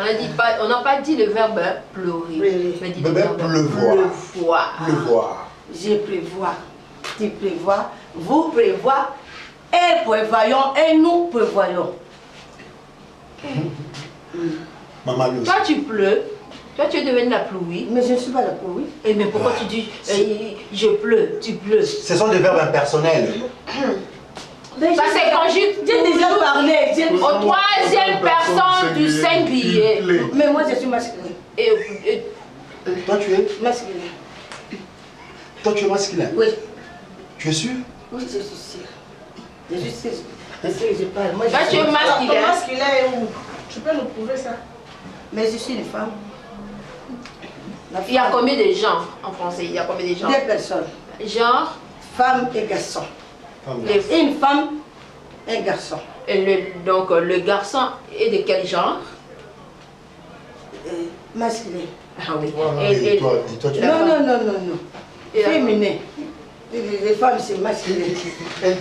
n'a pas dit le verbe pleurer. On a dit le verbe pleuvoir. Je prévois, tu prévois, vous prévoit, et prévoyons et nous prévoyons. Maman Loso. Toi tu pleures. Toi tu es devenu la pluie. Mais je ne suis pas la pluie. Et mais pourquoi tu dis je pleure, tu pleures? Ce sont des verbes impersonnels. Ça c'est conjugué. J'ai déjà parlé. Au troisième personne du singulier. Mais moi je suis masculin. Et toi tu es masculin. Toi tu es masculin? Oui. Tu es sûr? Oui, je suis sûr. Je suis sûr. Est-ce que je parle? Moi, toi tu es masculin. Ton masculin est où? Tu peux nous prouver ça? Mais je suis une femme. Il y a combien de gens en français? Il y a combien de gens? 2 personnes. Genre? Femme et garçon. Une femme, un garçon. Et donc le garçon est de quel genre? Masculin. Ah oui. Et toi, tu Non. Féminin. Les femmes, c'est masculin.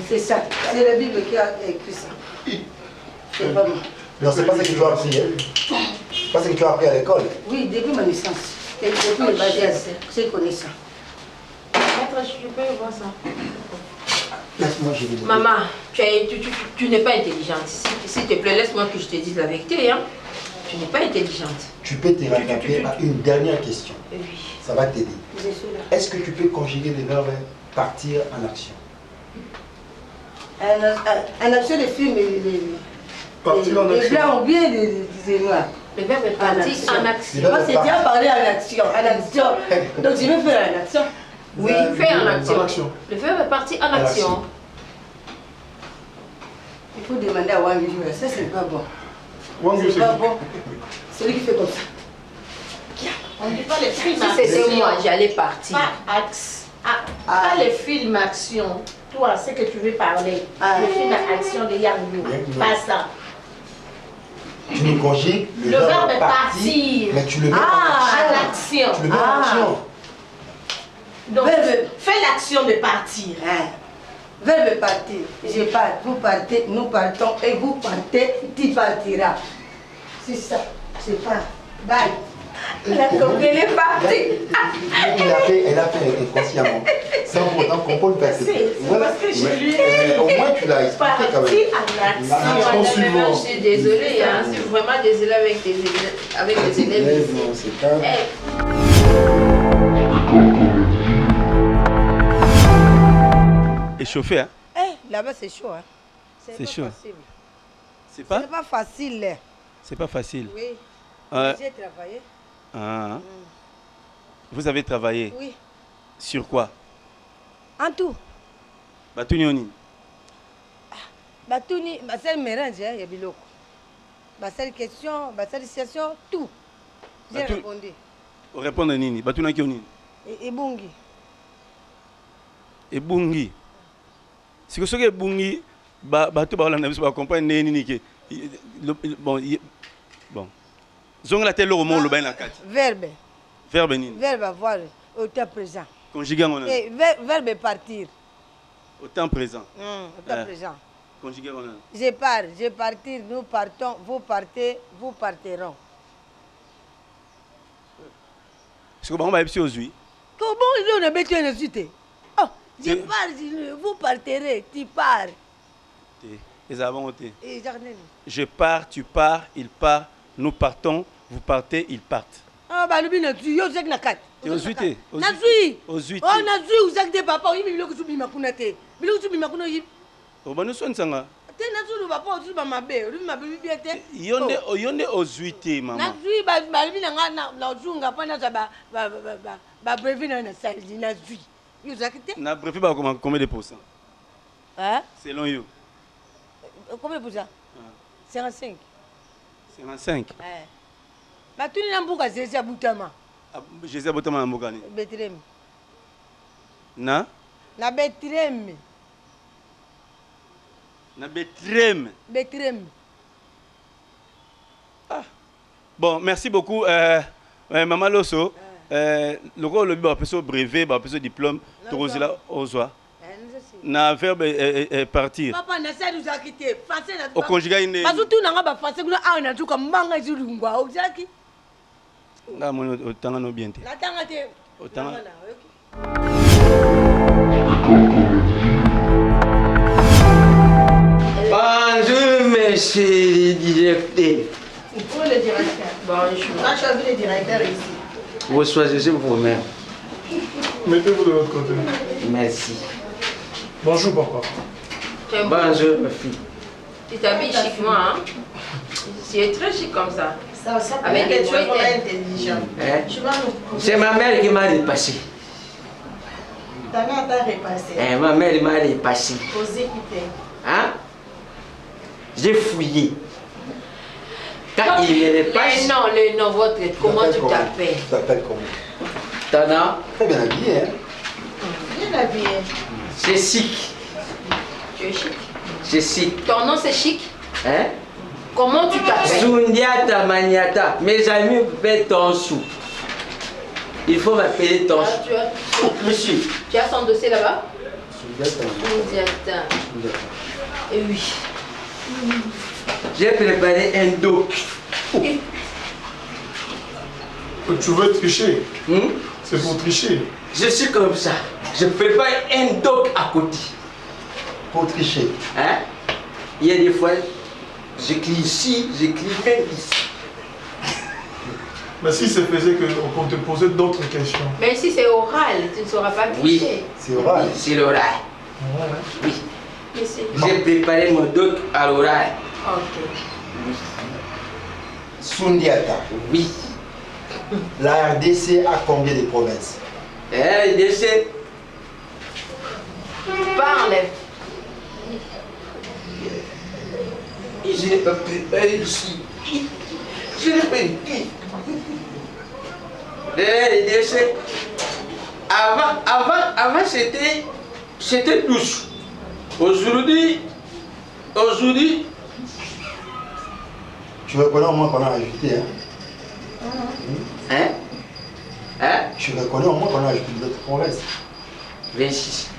C'est ça. C'est la Bible qui a écrit ça. C'est pas moi. Non, c'est pas ce que tu as appris. C'est pas ce que tu as appris à l'école. Oui, depuis ma naissance. Depuis le baptême, je connais ça. Maître, je peux voir ça. Laisse-moi, je vais vous dire. Maman, tu n'es pas intelligente. S'il te plaît, laisse-moi que je te dise la vérité. Hein. Tu n'es pas intelligente. Tu peux te rattraper à une dernière question. Oui. Ça va t'aider. Je suis là. Est-ce que tu peux conjuguer les verbes partir en action? En action, les films, Partir en les action. blancs ont bien des noirs. Le verbe est parti en action. Moi, c'est déjà parlé en action. Donc, je vais faire en action. Oui, fais en En action. action. Le verbe est parti en action. Il faut demander à Wangi. Ça, c'est pas bon. Wangi, C'est pas bon. C'est lui qui fait comme ça. On ne dit pas les films Si c'était moi, j'allais partir. Pas les films action. Toi, c'est que tu veux parler. Le film action de Yango. Pas ça. Tu nous conjugues Le verbe est partir. Mais tu le mets en En action. action. Tu le mets en action. Donc, fais l'action de partir. Verbe partir. Je pars, vous partez, nous partons et vous partez, tu partiras. C'est ça. C'est pas. Bye. Elle a compris, elle est partie. Elle a fait inconsciemment. Sans pour autant comprendre parce que. Parce que je lui Au moins tu l'as expliqué quand même. en action. Je suis désolée, hein. Je suis vraiment désolée avec les élèves. Non, c'est pas. Échauffé, hein? Là-bas, c'est chaud. Hein. C'est chaud. Facile. C'est pas? C'est pas facile. C'est pas facile. Oui. Ouais. J'ai travaillé. Ah. Vous avez travaillé? Oui. Sur quoi? En tout. Batuni Oni. Batuni, c'est mélange, il y a biloko. C'est question, c'est situation, tout. J'ai répondu. Répondre à Nini. Batuna Kioni. Ebungi. Ebungi. Si vous avez Ebungi, Batu Baolana, vous comprenez Nini qui. Bon. Zong la telle au monde, le bain la carte. Verbe. Verbe Nini. Verbe avoir, au temps présent. Conjugué en verbe partir. Au temps présent. Au temps présent. Conjugué en je pars, je partir, nous partons, vous partez, vous partirons. Est-ce que vous avez aussi aujourd'hui? Comment ils ont besoin de citer? Oh, je pars, vous partirez, tu pars. Je pars, tu pars, il part, nous partons, vous partez, ils partent. Ah, bah, le bien, tu es na kat. Ozuité. Nazui. Ozuité. Oh, nazui, vous avez des papas, il y a des gens qui ont été. Oh, bah, nous sommes sanga. T'es nazui, le papa, tu vas m'abbé, tu m'as bien été. Yonde ozuité, maman. Nazui, bah, il y a un zunga, pas bah, brevi dans la salle, nazui. Vous avez été? Na brevi, bah, combien de pourcents? Hein? Selon you. Combien de pourcents? 55. 55. Mais tu n'as pas de Jésus Boutama. Jésus Boutama, Mokani. Bethlehem. Na? Na Bethlehem. Na Bethlehem. Bethlehem. Ah. Bon, merci beaucoup. Maman Loso, le rôle le plus brevet, le plus diplôme, tu as là aux oies. Na verbe est partir. Papa, na ça nous a quitté. Français na. Au conjugal il. Parce que tout n'a pas français, nous a na tout comme manga zurungwa. Ozaki. Na mon autant no bien. La tanga te. Autant. Bonjour, monsieur le directeur. Où est le directeur? Bonjour. Quand tu as vu le directeur ici? Vous choisissez vous-même. Mettez-vous de l'autre côté. Merci. Bonjour, papa. Bonjour, ma fille. Tu t'habilles chiquement, hein? Tu es très chic comme ça. Ça avec des choses intelligents. C'est ma mère qui m'a dépassé. Ta mère t'a repassé. Ma mère m'a dépassé. Posez écouter. Hein? J'ai fouillé. Quand il me dépasse. Le nom, votre. Comment tu t'appelles? Tu t'appelles comment? Tana. Très bien habillé, hein? Bien habillé. C'est chic. Tu es chic. C'est chic. Ton nom c'est chic? Hein? Comment tu t'appelles? Sundiata Maniata. Mes amis m'appellent Tonsou. Il faut m'appeler Tonsou. Monsieur. Tu as son dossier là-bas? Sundiata. Et oui. J'ai préparé un doc. Tu veux tricher? C'est pour tricher. Je suis comme ça. Je prépare un doc à côté. Pour tricher. Hein? Il y a des fois, j'écris ici, j'écris même ici. Mais si c'est faisait qu'on te posait d'autres questions. Mais si c'est oral, tu ne sauras pas tricher. Oui, c'est oral. C'est l'oral. Ouais. Oui. J'ai préparé mon doc à l'oral. Ok. Sundiata. Oui. La RDC a combien de provinces? La RDC. Parle. Je n'ai pas préparé ici. Je n'ai pas écrit. La RDC. Avant c'était douce. Aujourd'hui. Tu reconnais au moins qu'on a ajouté, hein? Hein? Tu reconnais au moins qu'on a ajouté d'autres provinces. 26.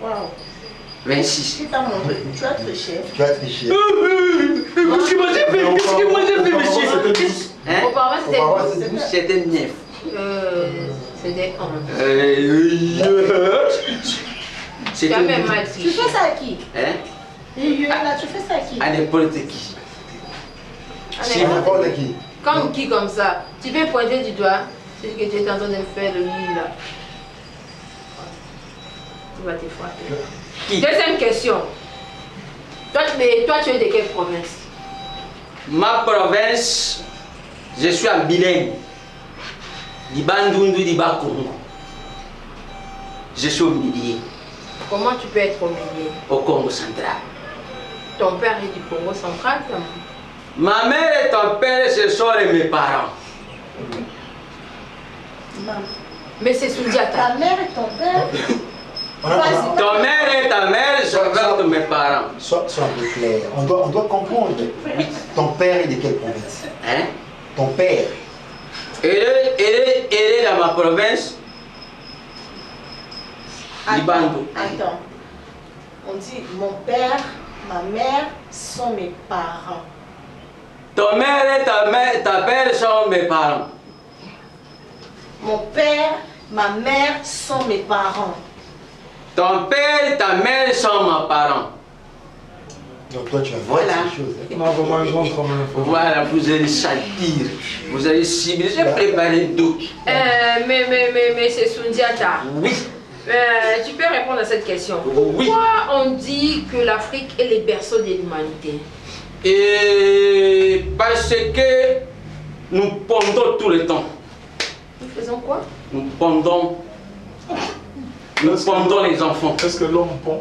Waouh. 26. Qui t'a montré? Tu as triché. Tu as triché. Qu'est-ce que moi j'ai fait? Qu'est-ce que moi j'ai fait, monsieur? Auparavant c'était 12. C'était 9. C'était 11. Tu as même mal triché. Tu fais ça à qui? Hein? Là, tu fais ça à qui? À n'importe qui. C'est n'importe qui. Comme qui comme ça? Tu peux pointer du doigt. C'est ce que tu es en train de faire le lit là. Tu vas te frapper. Deuxième question. Toi, tu es de quelle province? Ma province, je suis en bilingue. Du Bandundu, du Bakongo. Je suis au milieu. Comment tu peux être au milieu? Au Congo central. Ton père est du Congo central, ta maman? Ma mère et ton père, ce sont mes parents. Mais c'est Sundiata. Ta mère et ton père. Ton mère et ta mère sont mes parents. Sois un peu clair. On doit comprendre. Ton père est de quelle province? Hein? Ton père. Elle est dans ma province. Libando. Attends. On dit mon père, ma mère sont mes parents. Ton mère et ta père sont mes parents. Mon père, ma mère sont mes parents. Ton père et ta mère sont mes parents. Donc toi tu as voilà. Ces choses, hein. Non, vraiment, ils ont quand même. Voilà, vous allez sentir. Vous allez cibler. J'ai préparé tout. Mais c'est Sundiata. Oui. Tu peux répondre à cette question. Oui. Pourquoi on dit que l'Afrique est le berceau de l'humanité? Et parce que nous pondons tout le temps. Nous faisons quoi? Nous pondons les enfants. Est-ce que l'homme pond?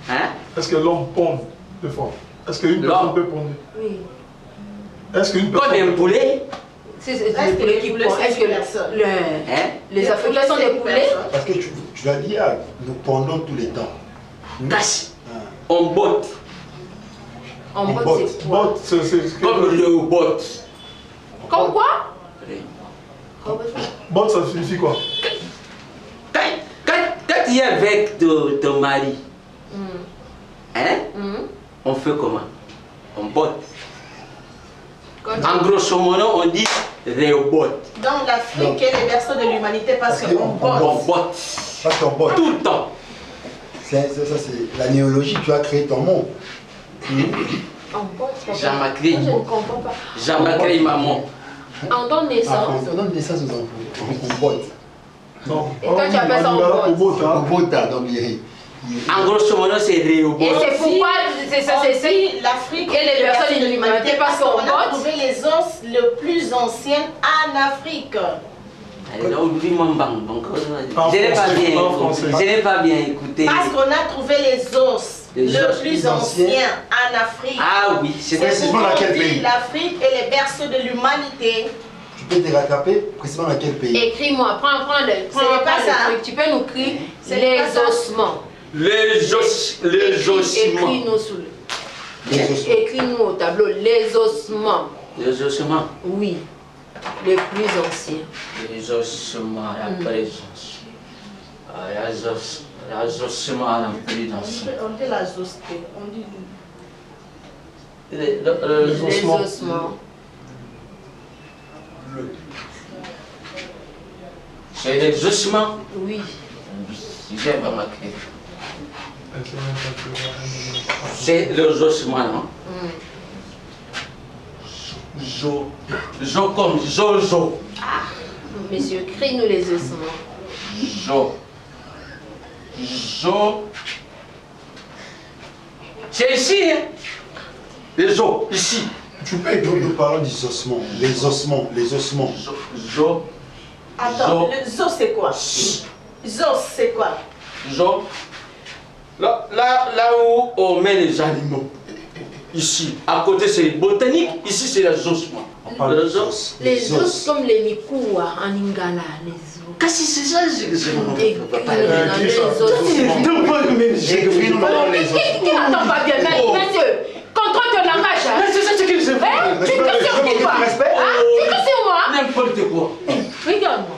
Hein? Est-ce que l'homme pond des fois? Est-ce qu'une personne peut pondre? Oui. Est-ce qu'une personne... Comme un poulet? C'est le poulet qui pond. Est-ce que les Africains sont des poulets? Parce que tu l'as dit, nous pendons tous les temps. Casse. On botte. En botte, c'est quoi? Botte, c'est... Comme le botte. Comme quoi? Botte, ça signifie quoi? Quand tu es avec ton mari, hein? On fait comment? On botte. En grosso modo, on dit réobotte. Donc l'Afrique est le berceau de l'humanité parce qu'on botte. On botte. Parce qu'on botte. Tout le temps. Ça, c'est la néologie, tu as créé ton monde. Jean-Macri. Je ne comprends pas. Jean-Macri, maman. En ton naissance. On donne naissance aux enfants. On botte. Non. Et toi, tu appelles ça en botte? On botte, donc En grosso modo, c'est réobotte. Et c'est pourquoi c'est l'Afrique et les personnes de l'humanité parce qu'on a trouvé les os les plus anciens en Afrique. Je n'ai pas bien écouté. Parce qu'on a trouvé les os les plus anciens en Afrique. Ah oui, c'est précisément dans quel pays? L'Afrique est le berceau de l'humanité. Tu peux te rattraper précisément dans quel pays? Écris-moi, prends le truc. Tu peux nous écrire les ossements. Les ossements. Écris-nous sous écris-nous au tableau les ossements. Les ossements? Oui, les plus anciens. Les ossements à la présence. Les ossements à la présence. On dit la zosté, on dit les ossements. C'est les ossements? Oui. J'ai pas marqué. C'est les ossements, non? Jo comme Jojo. Ah, monsieur, crie-nous les ossements. Jo. C'est ici, hein? Les os, ici. Tu peux nous parler des ossements. Les ossements. Jo. Attends, le zo c'est quoi? Zo c'est quoi? Jo. Là où on met les animaux. Ici, à côté c'est les botaniques, ici c'est les ossements. Les os comme les mikoua en Lingala, les os. Qu'est-ce que c'est ça? Les os. Attends pas bien, monsieur. Contrôle ton langage. Mais c'est ça ce que je veux. Tu te sur qui toi? Tu te sur moi? N'importe quoi. Regarde-moi.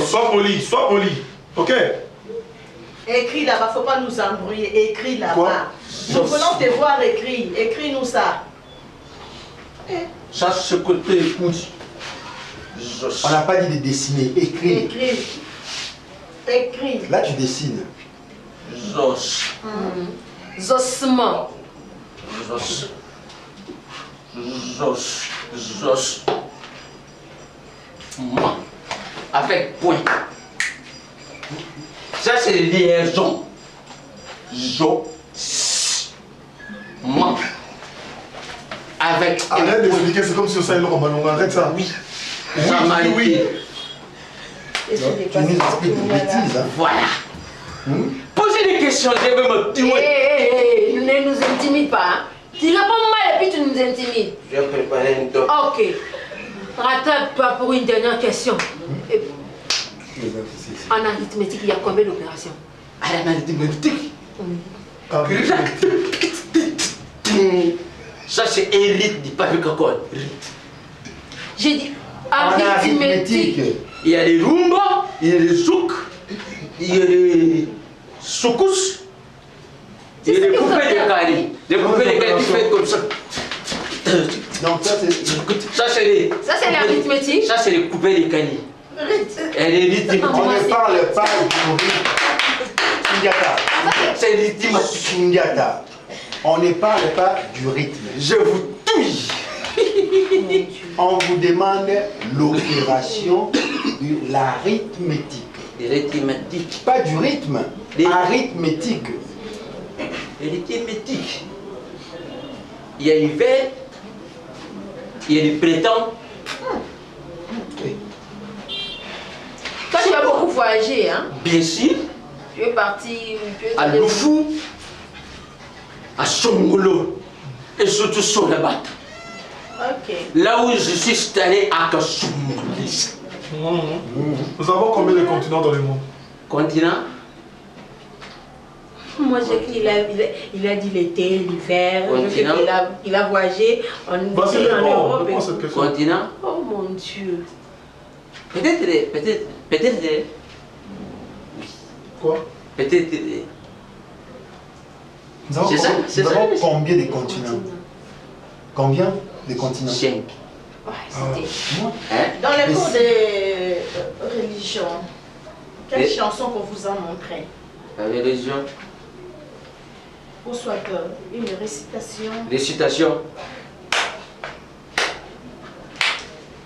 Sois poli. Ok? Écris là-bas, faut pas nous embrouiller. Écris là-bas. Nous voulons te voir écrire. Écris-nous ça. Ça, c'est côté écoute. On n'a pas dit de dessiner. Écris. Écris. Là, tu dessines. Ossements. Avec point. Ça, c'est liaison. Avec. Arrête d'expliquer, c'est comme si on savait le roman. Arrête ça. Oui. Tu nous expliques des bêtises. Hein. Voilà. Posez des questions, je vais me tuer. Ne nous intimide pas. Hein. Tu réponds mal et puis tu nous intimides. Je vais préparer une doc. Ok. Rattrape-toi pour une dernière question. En arithmétique, il y a combien d'opérations? En arithmétique? Ça, c'est un rythme du pavé cacole. J'ai dit arithmétique. Il y a des rumba, il y a des souk, il y a des soukous, il y a des coupés de carré. Des coupés de carré qui font comme ça. Donc ça c'est l'arithmétique. Ça c'est les coupés de carré. Elle est rythmique. On ne parle pas du rythme. Sundiata. C'est rythmique. Sundiata. On ne parle pas du rythme. Je vous tue. On vous demande l'opération de l'arithmétique. L'arithmétique. Pas du rythme. Arithmétique. L'arithmétique. Il y a l'hiver, il y a le printemps. Toi, tu vas beaucoup voyager, hein? Bien sûr. Tu es parti à Loufou, à Songolo et surtout sur la batte. Ok. Là où je suis installé à Kasumoulis. Nous avons combien de continents dans le monde? Continent? Moi, il a dit l'été, l'hiver. Continent? Il a voyagé en Europe. Continent? Oh mon Dieu. Peut-être. Quoi? Peut-être. Nous avons combien de continents? Combien de continents? 5. Dans les cours de religion, quelle chanson qu'on vous a montré? La religion. Ou soit une récitation. Récitation.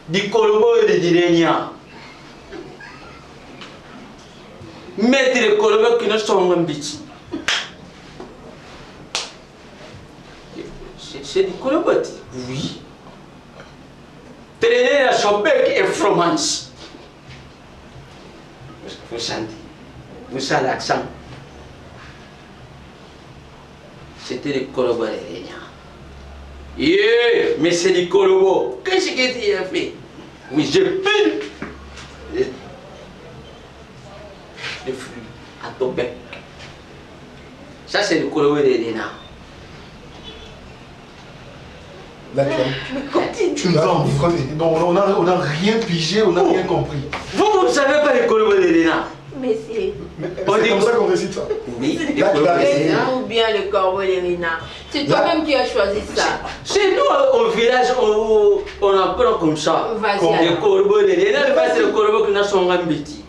Du Kolobo et de Direnia. Mettre les Kolobo qui ne sont pas biti. C'est du Kolobo? Oui. Traîner la chobec et fromage. Vous sentez? Vous sentez l'accent? C'était le Kolobo de Direnia. Mais c'est du Kolobo. Qu'est-ce que tu as fait? Oui, je pile le fruit à ton bec. Ça, c'est le Kolobo de Direnia. Tu nous as on n'a rien pigé, on n'a rien compris. Vous ne savez pas le Kolobo de Direnia? Mais c'est... C'est comme ça qu'on récite ça? Oui, ou bien le corbeau de Rina. C'est toi-même qui as choisi ça. C'est nous au village, on apprend comme ça. Le corbeau de Rina, c'est le corbeau qui a son ambiti.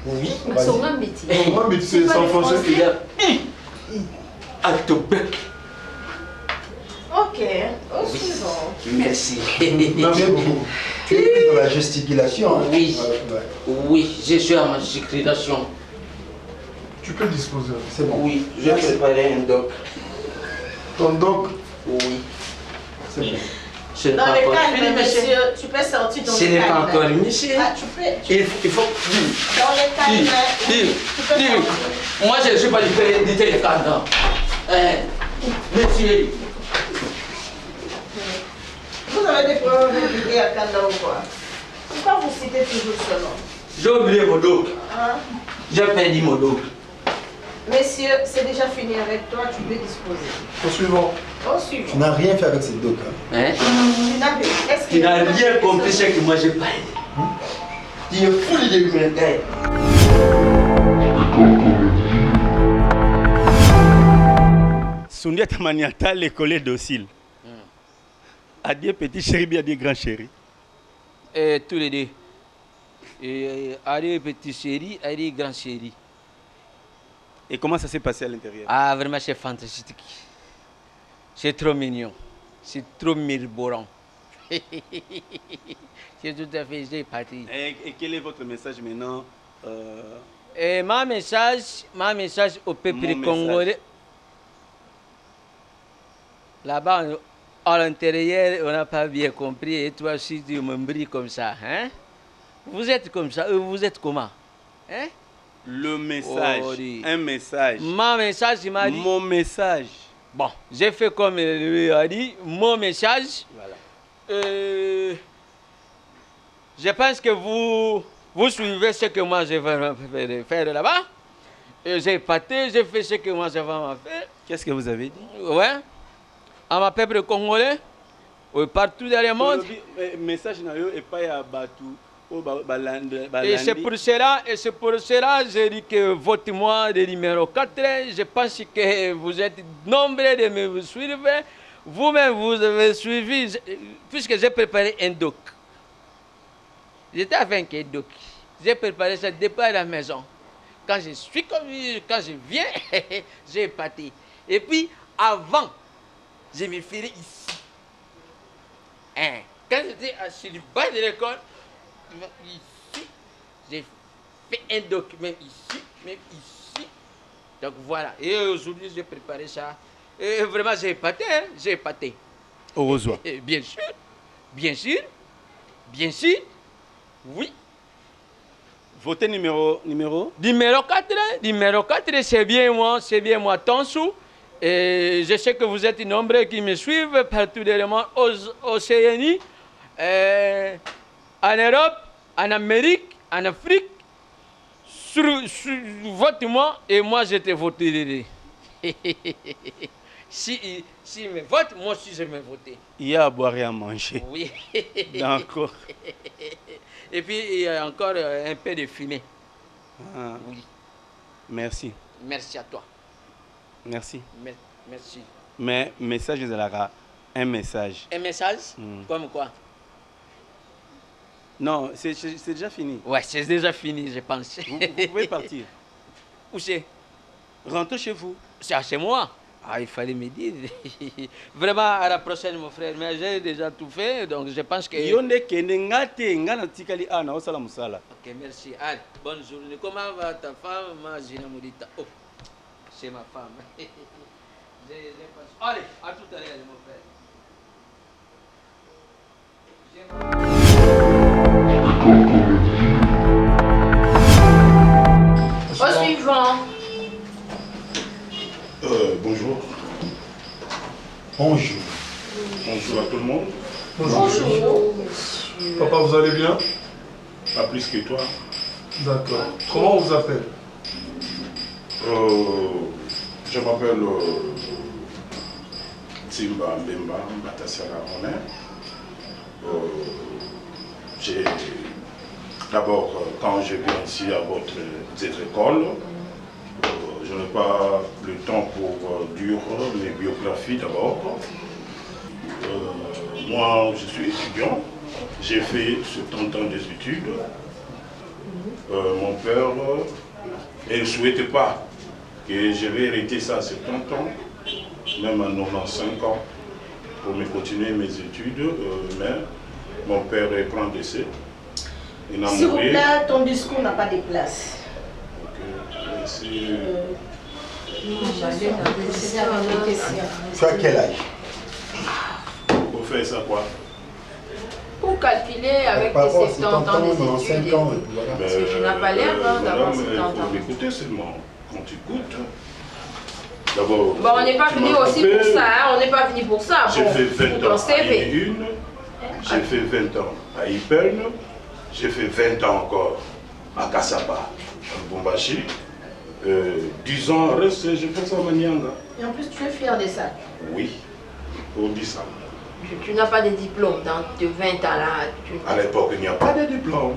Oui. Son ambiti. Son ambiti, c'est en français. À ton bec. Ok, au suivant. Merci. Merci beaucoup. Tu es dans la gesticulation. Oui. Oui, je suis à ma gesticulation. Tu peux disposer. C'est bon. Oui, je vais préparer un doc. Ton doc? Oui. C'est bon. Dans le calme, monsieur, tu peux sortir dans le calme. Ce n'est pas encore monsieur. Ah, tu peux. Il faut. Dans le calme. Dis. Moi, je ne suis pas l'éditer le calme. Monsieur. Vous avez des problèmes de dire à Kanda ou quoi? Pourquoi vous citez toujours ce nom? J'ai oublié mon doc. J'ai perdu mon doc. Messieurs, c'est déjà fini avec toi, tu peux disposer. Au suivant. Au suivant. Tu n'as rien fait avec cette doc. Tu n'as rien compris ce que moi j'ai parlé. Tu es fou de l'humanité. Sundiata Maniata, l'école docile. Adieu petit chéri, bien adieu grand chéri. Tous les deux. Adieu petit chéri, adieu grand chéri. Et comment ça s'est passé à l'intérieur? Ah, vraiment, c'est fantastique. C'est trop mignon. C'est trop mirobolant. C'est tout à fait, j'ai parti. Et quel est votre message maintenant? Ma message au peuple congolais. Là-bas, à l'intérieur, on n'a pas bien compris. Et toi aussi, tu me brilles comme ça. Hein? Vous êtes comme ça. Vous êtes comment? Hein? Le message. Un message. Mon message, il m'a dit. Mon message. Bon, j'ai fait comme il lui a dit. Mon message. Voilà. Je pense que vous suivez ce que moi je vais faire là-bas. J'ai pâté, j'ai fait ce que moi je vais faire. Qu'est-ce que vous avez dit? Ouais. À ma peuple congolais, partout dans le monde. Message et pas à Batou. Et c'est pour cela, j'ai dit que votez-moi le numéro 4. Je pense que vous êtes nombreux de me suivre. Vous-même, vous avez suivi, puisque j'ai préparé un doc. J'étais avec un doc. J'ai préparé ça depuis à la maison. Quand je viens, j'ai pâté. Et puis, avant, je me ferais ici. Hein? Quand j'étais sur le bas de l'école, ici, j'ai fait un document ici, même ici. Donc voilà. Et aujourd'hui, j'ai préparé ça. Et vraiment, j'ai épaté, hein? J'ai épaté. Heureusement. Bien sûr, bien sûr, bien sûr, oui. Votez numéro 4. Numéro 4, c'est bien moi, Tonsou. Et je sais que vous êtes nombreux qui me suivent partout dans le monde, aux CNI, en Europe, en Amérique, en Afrique. Vote-moi et moi je te voterai. Si me vote, moi aussi je vais voter. Il y a à boire et à manger. Oui. D'accord. Et puis il y a encore un peu de fumée. Ah. Oui. Merci. Merci à toi. Merci. Merci. Mais message de la un message. Un message? Comme quoi? Non, c'est déjà fini. Ouais, c'est déjà fini, je pense. Vous pouvez partir. Où c'est? Rentrez chez vous. C'est chez moi. Ah, il fallait me dire. Vraiment, à la prochaine, mon frère. Mais j'ai déjà tout fait, donc je pense que... Ok, merci. Allez, bonne journée. Comment va ta femme, Gina Moudita? Oh, c'est ma femme. Allez, à tout à l'heure, mon frère. Au suivant. Bonjour. Bonjour. Bonjour à tout le monde. Bonjour. Papa, vous allez bien? Pas plus que toi. D'accord. Comment on vous appelle? Je m'appelle Timba Mbemba Mbatassiala Ronin. D'abord, quand je viens ici à cette école, je n'ai pas le temps pour lire mes biographies d'abord. Moi, je suis étudiant. J'ai fait 70 ans d'études. Mon père ne souhaitait pas que je vais hériter ça à 70 ans, même à 95 ans, pour me continuer mes études. Mais mon père est grand décès. S'il vous plaît, ton discours n'a pas de place. Ok, merci. Tu as quel âge? Pour faire ça quoi? Pour calculer avec tes 70 ans d'études. Parce que tu n'as pas l'air d'avoir 70 ans. Il faut m'écouter seulement. Quand tu écoutes, d'abord... Bon, on n'est pas venu aussi pour ça, hein? On n'est pas venu pour ça. J'ai fait 20 ans à CV. Une, j'ai fait 20 ans à Ipern, j'ai fait 20 ans encore à Kassaba, à Bombashi. 10 ans reste, je fais ça à Manianga. Et en plus, tu es fier de ça? Oui, on dit ça. Tu n'as pas de diplôme dans tes 20 ans là. À l'époque, il n'y a pas de diplôme.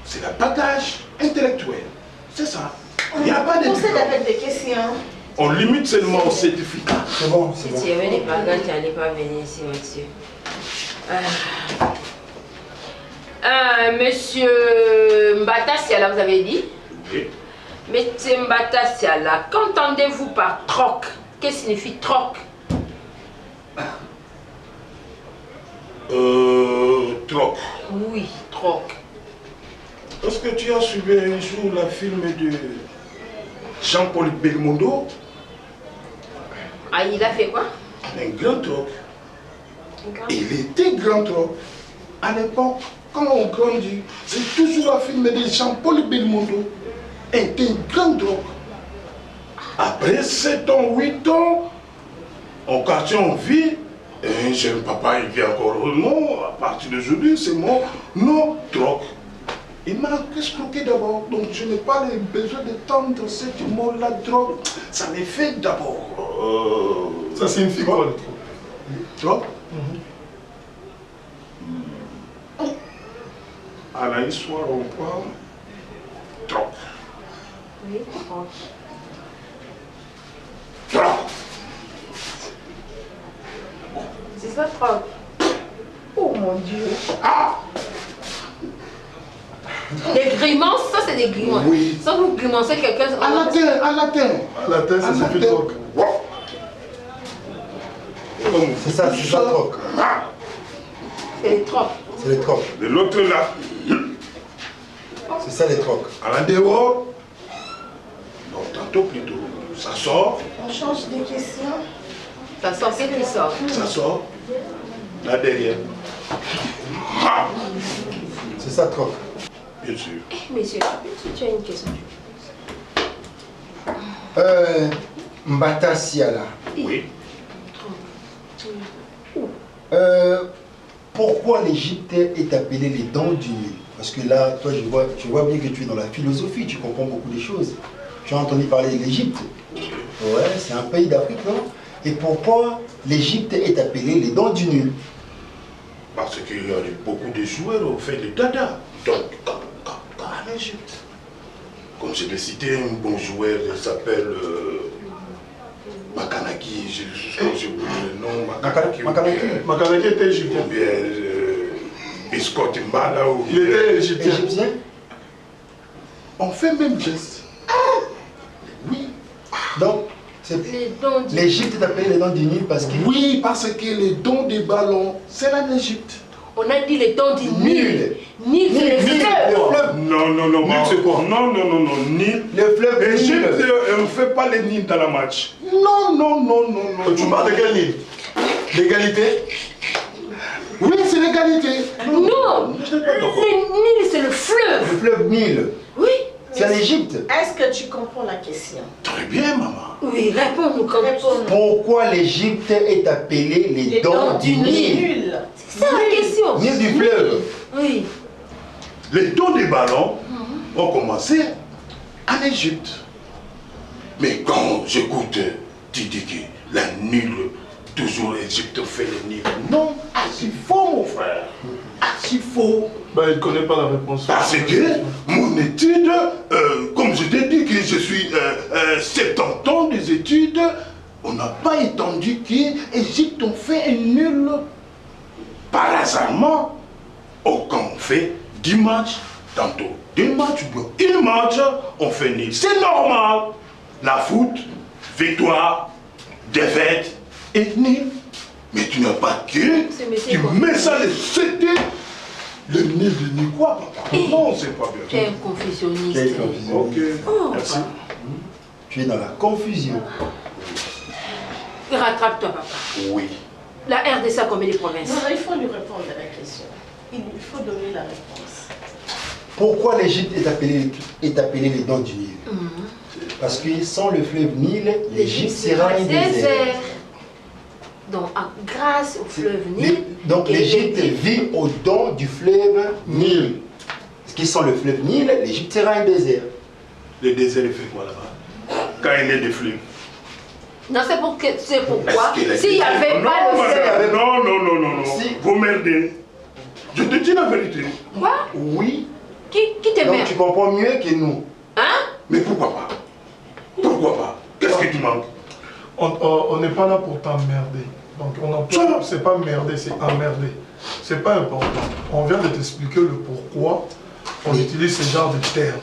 C'est le bagage intellectuel. C'est ça. Il n'y a pas de diplôme. On sait d'avoir des questions. On limite seulement au certificat. C'est bon, c'est Si bon. tu avais des bagages, tu n'allais pas venir ici, monsieur. Monsieur Mbatassiala, vous avez dit? Oui. Monsieur Mbatassiala, qu'entendez-vous par troc? Qu'est-ce que signifie troc? Troc. Oui, troc. Est-ce que tu as suivi un jour le film de Jean-Paul Belmondo? Ah, il a fait quoi? Un grand troc. Il était grand troc. À l'époque, quand on grandit, c'est toujours un film de Jean-Paul Belmondo. était une grande drogue. Après 7 ans, 8 ans, en quartier on vit, et j'ai un papa, il vit encore. Non, à partir d'aujourd'hui, c'est mon non drogue. Il m'a escroqué d'abord, donc je n'ai pas besoin d'étendre ce mot-là, drogue. Ça m'est fait d'abord. Ça signifie quoi le drogue? Drogue? À la histoire, on parle drogue. Oui, drogue. Drogue. C'est ça, drogue. Oh mon Dieu. Ah! Des grimaces, ça c'est des grimaces. Oui. Ça vous grimancez quelqu'un. À latin, à latin. À latin, ça signifie drogue. C'est ça, c'est ça, troc. C'est les trocs. C'est les trocs. De l'autre là. C'est ça les trocs. À la dehors. Non, tantôt plutôt. Ça sort. On change de question. Ça sort, c'est qui sort. Ça sort. Là derrière. C'est ça, troc. Bien sûr. Monsieur, tu as une question. Mbata Siala. Oui. Pourquoi l'Égypte est appelée les dents du Nil? Parce que là, toi, je vois bien que tu es dans la philosophie, tu comprends beaucoup de choses. Tu as entendu parler de l'Égypte? Ouais, c'est un pays d'Afrique, non? Et pourquoi l'Égypte est appelée les dents du Nil? Parce qu'il y a beaucoup de joueurs au fait de dada. Donc, en Égypte. Comme je l'ai cité, un bon joueur s'appelle Makanaki, j'ai oublié le nom. Makanaki était égyptien. Ou bien Scott Mbala. Il était égyptien. On fait même geste. Oui. Donc, l'Égypte est appelée les dents du Nil parce que... Oui, parce que les dons des ballons, c'est l'Égypte. On a dit les dents du Nil. Nil, c'est le fleuve. Non, Nil, c'est quoi? Non, Nil. Le fleuve Égypte, on ne fait pas les Nil dans la match. Non. Tu parles de quel Nil? L'égalité? Oui, c'est l'égalité. Non, le Nil, c'est le fleuve. Le fleuve Nil. Oui. C'est en Égypte. Est-ce que tu comprends la question? Très bien, maman. Oui, réponds-nous comme ça. Pourquoi l'Égypte est appelée les dents du Nil? C'est ça la question. Nil du fleuve. Oui. Les dons des ballons ont commencé en Égypte. Mais quand j'écoute, tu dis que la Nil, toujours l'Égypte fait le Nil. Non, c'est faux, mon frère. C'est faux. Ben, il ne connaît pas la réponse. Parce que mon étude, comme je t'ai dit que je suis 70 ans des études, on n'a pas entendu que l'Égypte ont fait un nul par hasardement. Quand on fait 10 matchs, tantôt 2 matchs, ou bien 1 match, on fait nul. C'est normal. La foot, victoire, défaite et nul. Mais tu n'as pas que tu mets ça les c'était. Le Nil de Nil quoi, papa? Non, c'est pas bien. Tu es un confusionniste. Quelle confusion. Ok, merci. Tu es dans la confusion. Rattrape-toi, papa. Oui. La RDC a combien de provinces? Non, il faut lui répondre à la question. Il faut donner la réponse. Pourquoi l'Égypte est appelée les dents du Nil? Parce que sans le fleuve Nil, l'Égypte sera un désert. Donc, grâce au fleuve Nil. Donc l'Égypte vit au don du fleuve Nil. Parce que sans le fleuve Nil, l'Égypte sera un désert. Le désert, il fait quoi là-bas? Quand il y a des fleuves. Non, c'est pourquoi. S'il n'y avait pas le fleuve. Non. Si. Vous merdez. Je te dis la vérité. Quoi? Oui. Qui te Donc merde? tu comprends mieux que nous. Hein? Mais pourquoi pas? Pourquoi pas? Qu'est-ce que tu manques? On n'est pas là pour t'emmerder. Donc c'est pas merder, c'est emmerder. C'est pas important. On vient de t'expliquer le pourquoi on utilise ce genre de termes.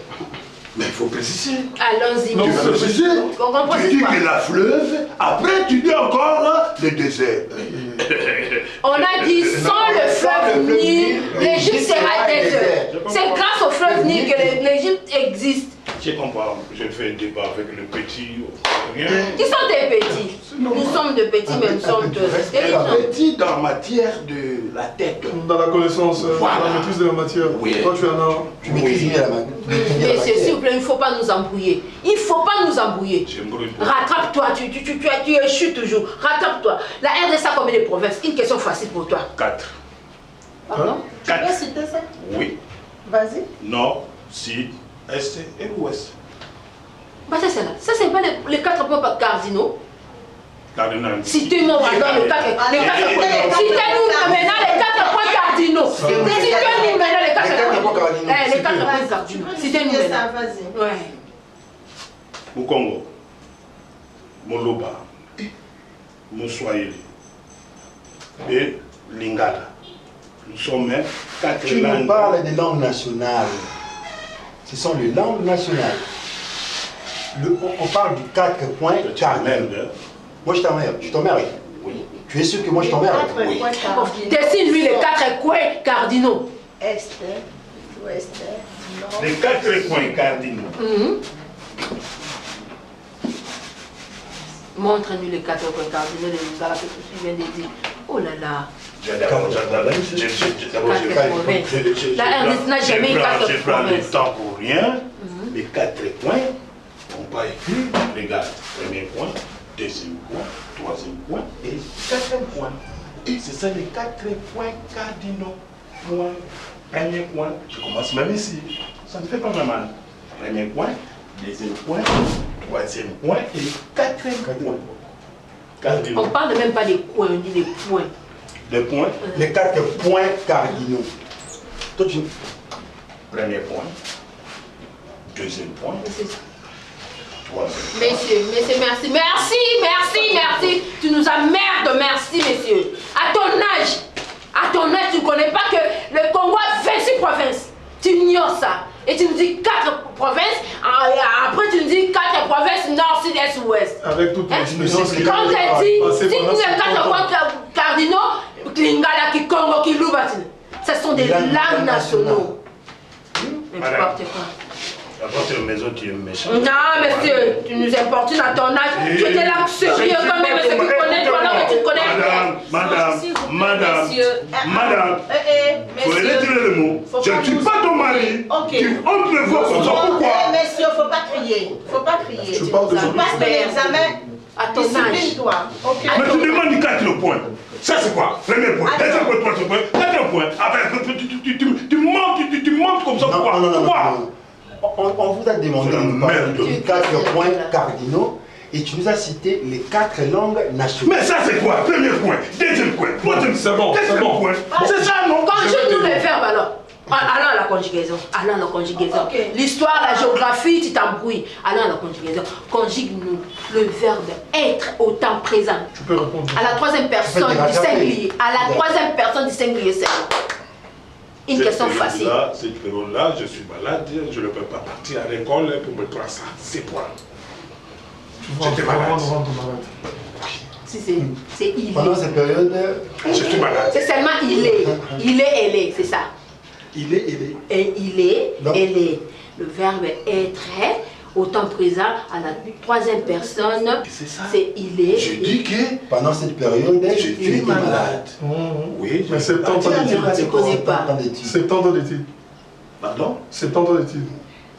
Mais il faut préciser. Allons-y. Tu vas préciser. Tu dis que la fleuve, après tu dis encore le désert. On a dit sans le fleuve Nil, l'Égypte sera désert. C'est grâce au fleuve Nil que l'Égypte existe. Je comprends. Je fais un débat avec le petit. Rien. Qui sont des petits? Nous sommes de petits, mais nous sommes de... Petit dans la matière de la tête. Dans la connaissance, voilà. la maîtrise de la matière. Oui. Toi, tu en as... Tu maîtrises bien la main. Mais s'il vous plaît, il ne faut pas nous embrouiller. Il ne faut pas nous embrouiller. J'aimerais pas. Rattrape-toi, tu échoues toujours. Rattrape-toi. La RDC a combien de provinces? Une question facile pour toi. 4. Pardon? Tu peux citer ça? Oui. Vas-y. Nord, Sud, Est et Ouest. Bah ça c'est là. Ça c'est pas les 4 points cardinaux. Cardinal. Citez-moi maintenant les 4 points. Citez-nous maintenant les 4 points cardinaux. Citez-nous maintenant les 4 points cardinaux. Les 4 points cardinaux. Citez-nous maintenant. Vas-y. Ouais. Au Congo, Moloba, Moussouaïli et Lingala. Nous sommes 4 Tu langues. nous parles des langues nationales. Ce sont les langues nationales. On parle du 4 points cardinaux. Moi je t'emmerde. Je t'emmerde. Oui. Tu es sûr que moi je t'emmerde? Oui. Dessine-lui les 4 coins cardinaux. Est, ouest, nord. Les 4 points cardinaux. Montre-nous les 4 coins cardinaux de Lingala que tu viens de dire. Oh là là. La RDC n'a jamais eu 4 Je prends le provinces. temps pour rien. Les 4 points, on pas écrit. Regarde, premier point, deuxième point, troisième point et quatrième point. Et c'est ça les 4 points cardinaux. Point, premier point, je commence même ici. Ça ne fait pas mal. Premier point, deuxième point, troisième point et quatrième point. Cardinaux. On parle même pas des coins, on dit des points. Des points. Les 4 points cardinaux. Toi, tu... Premier point. Deuxième point. Troisième point. Messieurs, merci. Merci. Tu nous emmerdes, merci, messieurs. À ton âge, tu ne connais pas que le Congo a 26 provinces. Tu ignores ça. Et tu nous dis 4 provinces. Après, tu nous dis 4 provinces nord, sud, est, ouest. Avec toutes les dimensions. Quand tu as dit, si tu as 4 points cardinaux, Lingala, Kikongo, Kilubatine, ce sont des langues nationaux. N'importe quoi. À votre maison, tu es méchant. Non, monsieur, tu nous importunes à ton âge. Tu étais là sérieux quand même, ce qui connaît, toi là que tu connais. Madame, faut retirer le mot. Je ne suis pas ton mari. Ok. On peut voir comme ça. Pourquoi? Messieurs, faut pas crier. Faut pas crier. Je parle de Tu passes de l'examen. À ton âge. Discipline-toi. Ok. Mais tu demandes 4 points. Ça c'est quoi? Premier point, deuxième point, troisième point, quatrième point. Après, tu montes comme ça. Pourquoi? Non. On vous a demandé de nous parler de 4 points cardinaux et tu nous as cité les 4 langues nationales. Mais ça c'est quoi? Premier point, deuxième point, troisième point, quatrième point. C'est ça, non? Conjugue-nous les verbes alors. Allons à la conjugaison. Okay. L'histoire, la géographie, tu t'embrouilles. Allons à la conjugaison. Conjugue-nous le verbe être au temps présent. Tu peux répondre. À la 3e personne du singulier. À la 3e personne du singulier. Une question facile. Cette période-là, je suis malade, je ne peux pas partir à l'école pour me classer. C'est quoi? J'étais malade. Si c'est il est. Pendant cette période, je suis malade. C'est seulement il est. Il est, elle est, c'est ça. Il est, elle est. Et il est, elle est. Le verbe être au temps présent à la 3e personne. C'est il est. Je dis que pendant cette période, tu étais malade. Oui, mais 70 ans d'études. Tu ne connais pas. 70 ans d'études. Pardon? 70 ans d'études.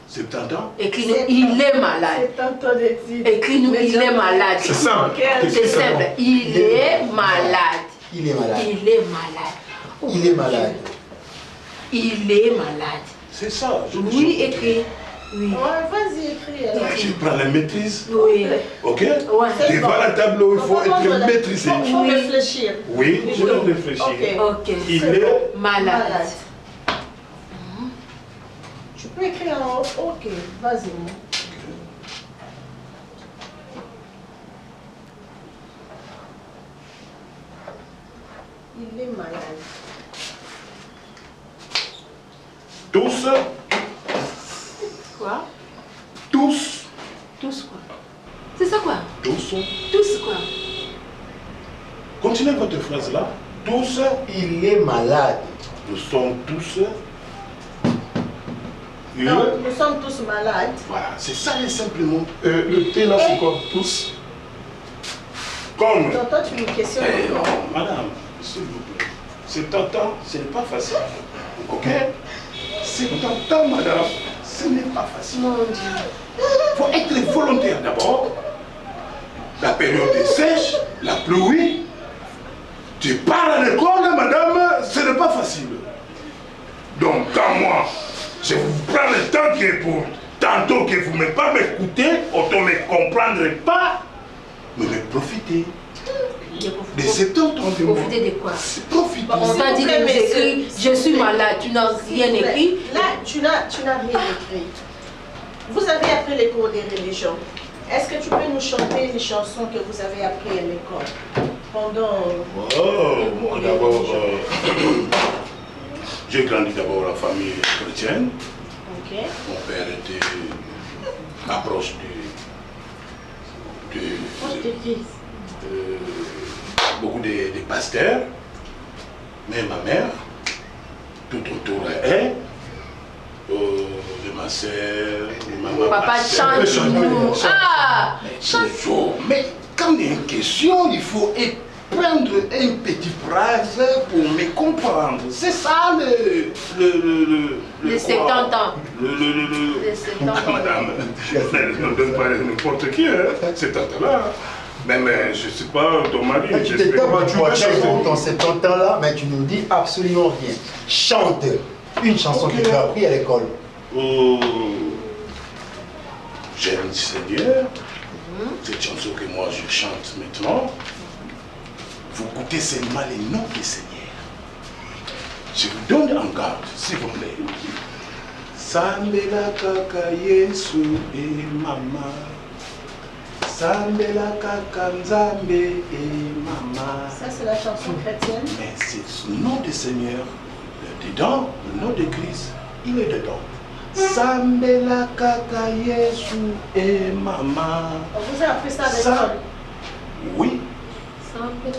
70 ans? Écris-nous, il est malade. 70 ans d'études. Écris-nous, il est malade. C'est simple. C'est simple. Il est malade. Il est malade. Il est malade. Il est malade. Il est malade. C'est ça. Oui, écris. Oui. Ouais, vas-y, écris. Tu prends la maîtrise. Oui. Ok? Ouais. Devant la table, il faut être maîtrisé. Il faut réfléchir. Oui, je vais réfléchir. Ok. Il est malade. Tu peux écrire en haut. Ok, vas-y. Il est malade. Tous. Quoi? Tous. Tous quoi? C'est ça quoi? Tous. Tous quoi? Continuez votre phrase là. Tous. Il est malade. Nous sommes tous. Non, nous sommes tous malades. Voilà, c'est ça simplement. Le thé là, c'est quoi? Tous? Comme. Tonton, tu me questionnes. Madame, s'il vous plaît. C'est tentant, ce n'est pas facile. Ok? C'est tentant, madame. Ce n'est pas facile. Mon Dieu. Il faut être volontaire d'abord. La période est sèche, la pluie. Tu pars à l'école, madame, ce n'est pas facile. Donc, quand moi, je vous prends le temps qui est pour tantôt que vous ne pas m'écoutez, autant ne me comprendrez pas, mais profitez. De cet entendement. Profiter de quoi? Profiter. On t'a dit de nous écrire, je suis malade, tu n'as rien écrit. Là, tu n'as rien écrit. Vous avez appris les cours des religions. Est-ce que tu peux nous chanter les chansons que vous avez apprises à l'école pendant... Oh, d'abord, j'ai grandi d'abord en famille chrétienne. Ok. Mon père était approche beaucoup de pasteurs, mais ma mère, tout autour d'elle, de ma soeur, de ma maman. Papa chante. Ah, chante. Mais quand il y a une question, il faut prendre une petite phrase pour me comprendre. C'est ça le 70 ans. Le 70 ans. Madame, ne donne pas n'importe qui, hein, 70 là. Mais je ne suis pas ton mari. Tu t'es battu dans 70 ans là, mais tu nous dis absolument rien. Chante une chanson que tu as appris à l'école. J'aime le Seigneur. Cette chanson que moi je chante maintenant. Vous goûtez seulement les noms du Seigneur. Je vous donne en garde, s'il vous plaît. Sambela kaka Yesu et mama. Sambela kaka Nzambe et mama. Ça c'est la chanson chrétienne. Mais c'est le nom du Seigneur. Dedans, le nom de Christ, il est dedans. Sambela kaka Yesu et mama. Vous avez appris ça à l'école? Oui.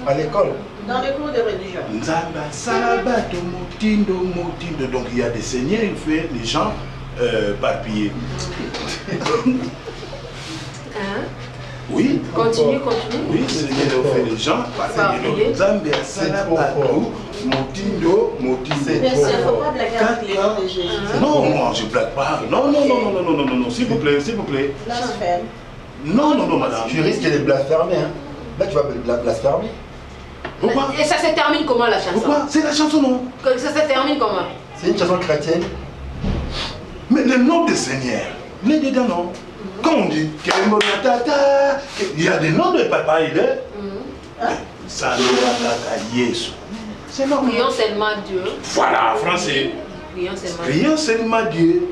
À l'école? Dans les cours de religion. Nzamba Salabato Motindo Motindo. Donc il y a des seigneurs, il fait les gens papillés. Hein? Oui. Continue. Oui, Seigneur fait les gens papillés. Nzamba Salabato Motindo Motindo. Mais il ne faut pas blaguer avec les noms de Jésus. Non, moi je ne blague pas. Non, s'il vous plaît. Blasphème. Non, madame. Tu risques de blasphémer, hein. Là, tu vas blasphémer. Pourquoi? Et ça se termine comment la chanson? Pourquoi? C'est la chanson, non? Ça se termine comment? C'est une chanson chrétienne. Mais le nom du Seigneur, les dedans, non? Quand on dit il y a des noms de papa et de... Ça nous Yesu. C'est normal. Prions seulement Dieu. Voilà, français. Prions seulement Dieu.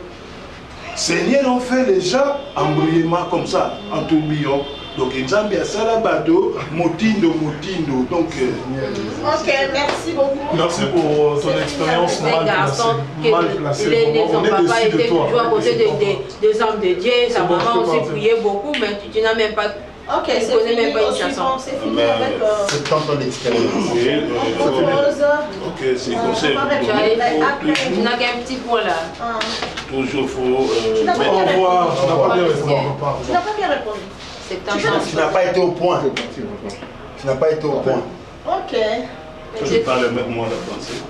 Seigneur, on fait les gens en brouillement comme ça, en tourbillon. Donc, Nzambe a Salabato, Motindo. Donc, ok, merci beaucoup. Merci pour ton expérience mal placée. Son papa était toujours à côté des hommes de Dieu. Sa maman aussi priait beaucoup, mais tu n'as même pas. Ok, c'est connais même pas une chanson. C'est fini avec... C'est tant d'expérience. Ok, c'est comme ça. Tu n'as qu'un petit point là. Toujours faut... Tu n'as pas bien répondu. Tu n'as pas bien répondu. Tu n'as pas été au point. Tu n'as pas été au point. Ok. Je parle avec moi le français.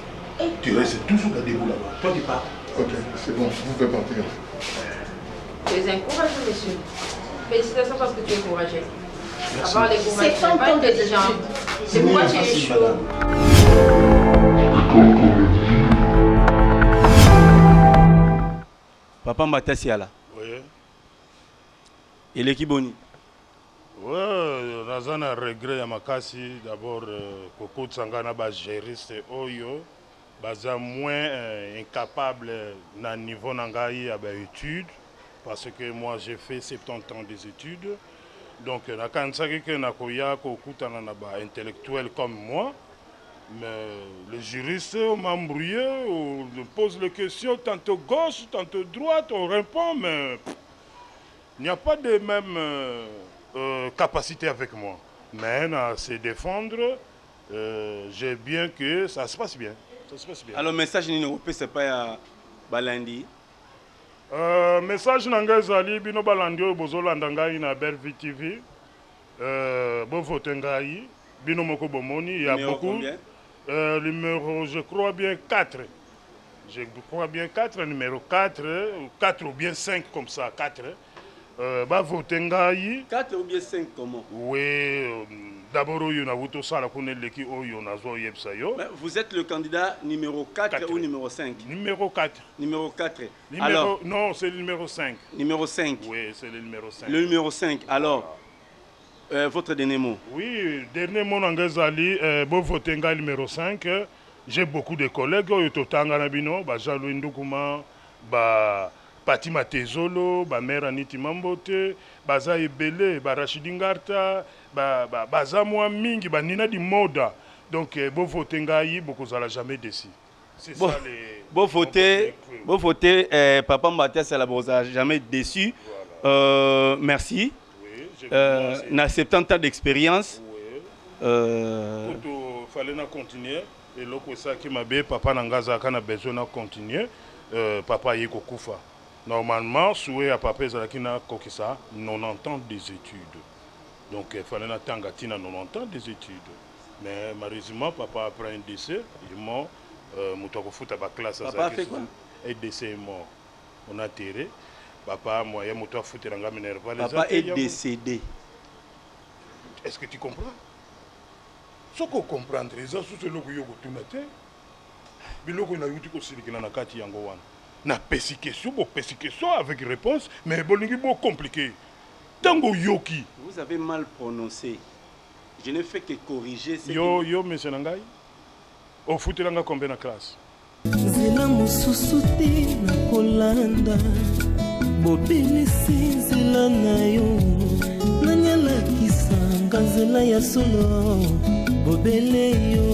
Tu restes toujours debout là-bas. Toi, tu pars. Ok, c'est bon, vous pouvez partir. Tu es encouragé, monsieur. Félicitations parce que tu es encouragé. Avoir les courageux, c'est pas déjà. C'est pourquoi tu es chaud. Papa Matasiala. Oui. Et l'équipe Boni. Oui, on a un regret à Makasi. D'abord, Koko Tsangana, gériste Oyo, baza moins incapable à niveau nangaï à études. Parce que moi j'ai fait 70 ans des études. Donc, je suis un intellectuel comme moi. Mais les juristes m'embrouillent, on pose les questions tantôt gauche, tantôt droite, on répond, mais il n'y a pas de même capacité avec moi. Mais à se défendre, j'ai bien que ça se passe bien. Ça se passe bien. Alors, le message n'est pas à Balandi. Message nanga ezali bino balandi oyo bozolanda ngai na Bellevue TV. Bovote ngai bino moko bomoni, il y a beaucoup. Numéro, je crois bien 4. Je crois bien 4, numéro 4, 4 ou bien 5 comme ça, 4. Vote ngai. 4 ou bien 5 comment? Oui, d'abord vous êtes le candidat numéro 4 ou numéro 5? Numéro 4. Numéro 4. Alors, non, c'est le numéro 5. Numéro 5. Oui, c'est le numéro 5. Le numéro 5. Alors, votre dernier mot? Oui, dernier mot Nangazali, bon voter numéro 5. J'ai beaucoup de collègues, Totanga Jalou Ndoukouma, Pati Matezolo, Mère Aniti Mambote, Baza Ebele, Rachidi Ngarta, Baza Mingi, Nina di Moda. Donc, bon voter Ngaï, beaucoup n'allez jamais déçu. C'est ça les. Bon voter, Papa Mathias Alaboza, jamais déçu. Voilà. Merci. Na 70 ans d'expérience. Il fallait continuer. Et là, ça qui m'a dit, Papa Nangaza a besoin de continuer. Papa Yeko Koufa. Normalement, souhait à Papa Zalakina Kokisa, 90 ans des études. Donc, il fallait attendre 90 ans des études. Mais malheureusement, Papa après un décès, il est mort. Classe Papa a fait quoi? Un décès est mort. On a tiré. Papa, moi, il y a un foutu dans Minerva. Papa est décédé. Est-ce que tu comprends? Ce qu'on comprend, c'est que c'est le que tu as fait. Mais le que tu as fait, c'est que tu as fait. Na question avec réponse, mais c'est compliqué. Tango yoki. Vous avez mal prononcé. Je ne fais que corriger. Yo, monsieur Nangai. Au foot, il y a combien de classes? Zela mususu te na kolanda bobelisi zela na yo nanyalakisa nganzela ya solo bobele yo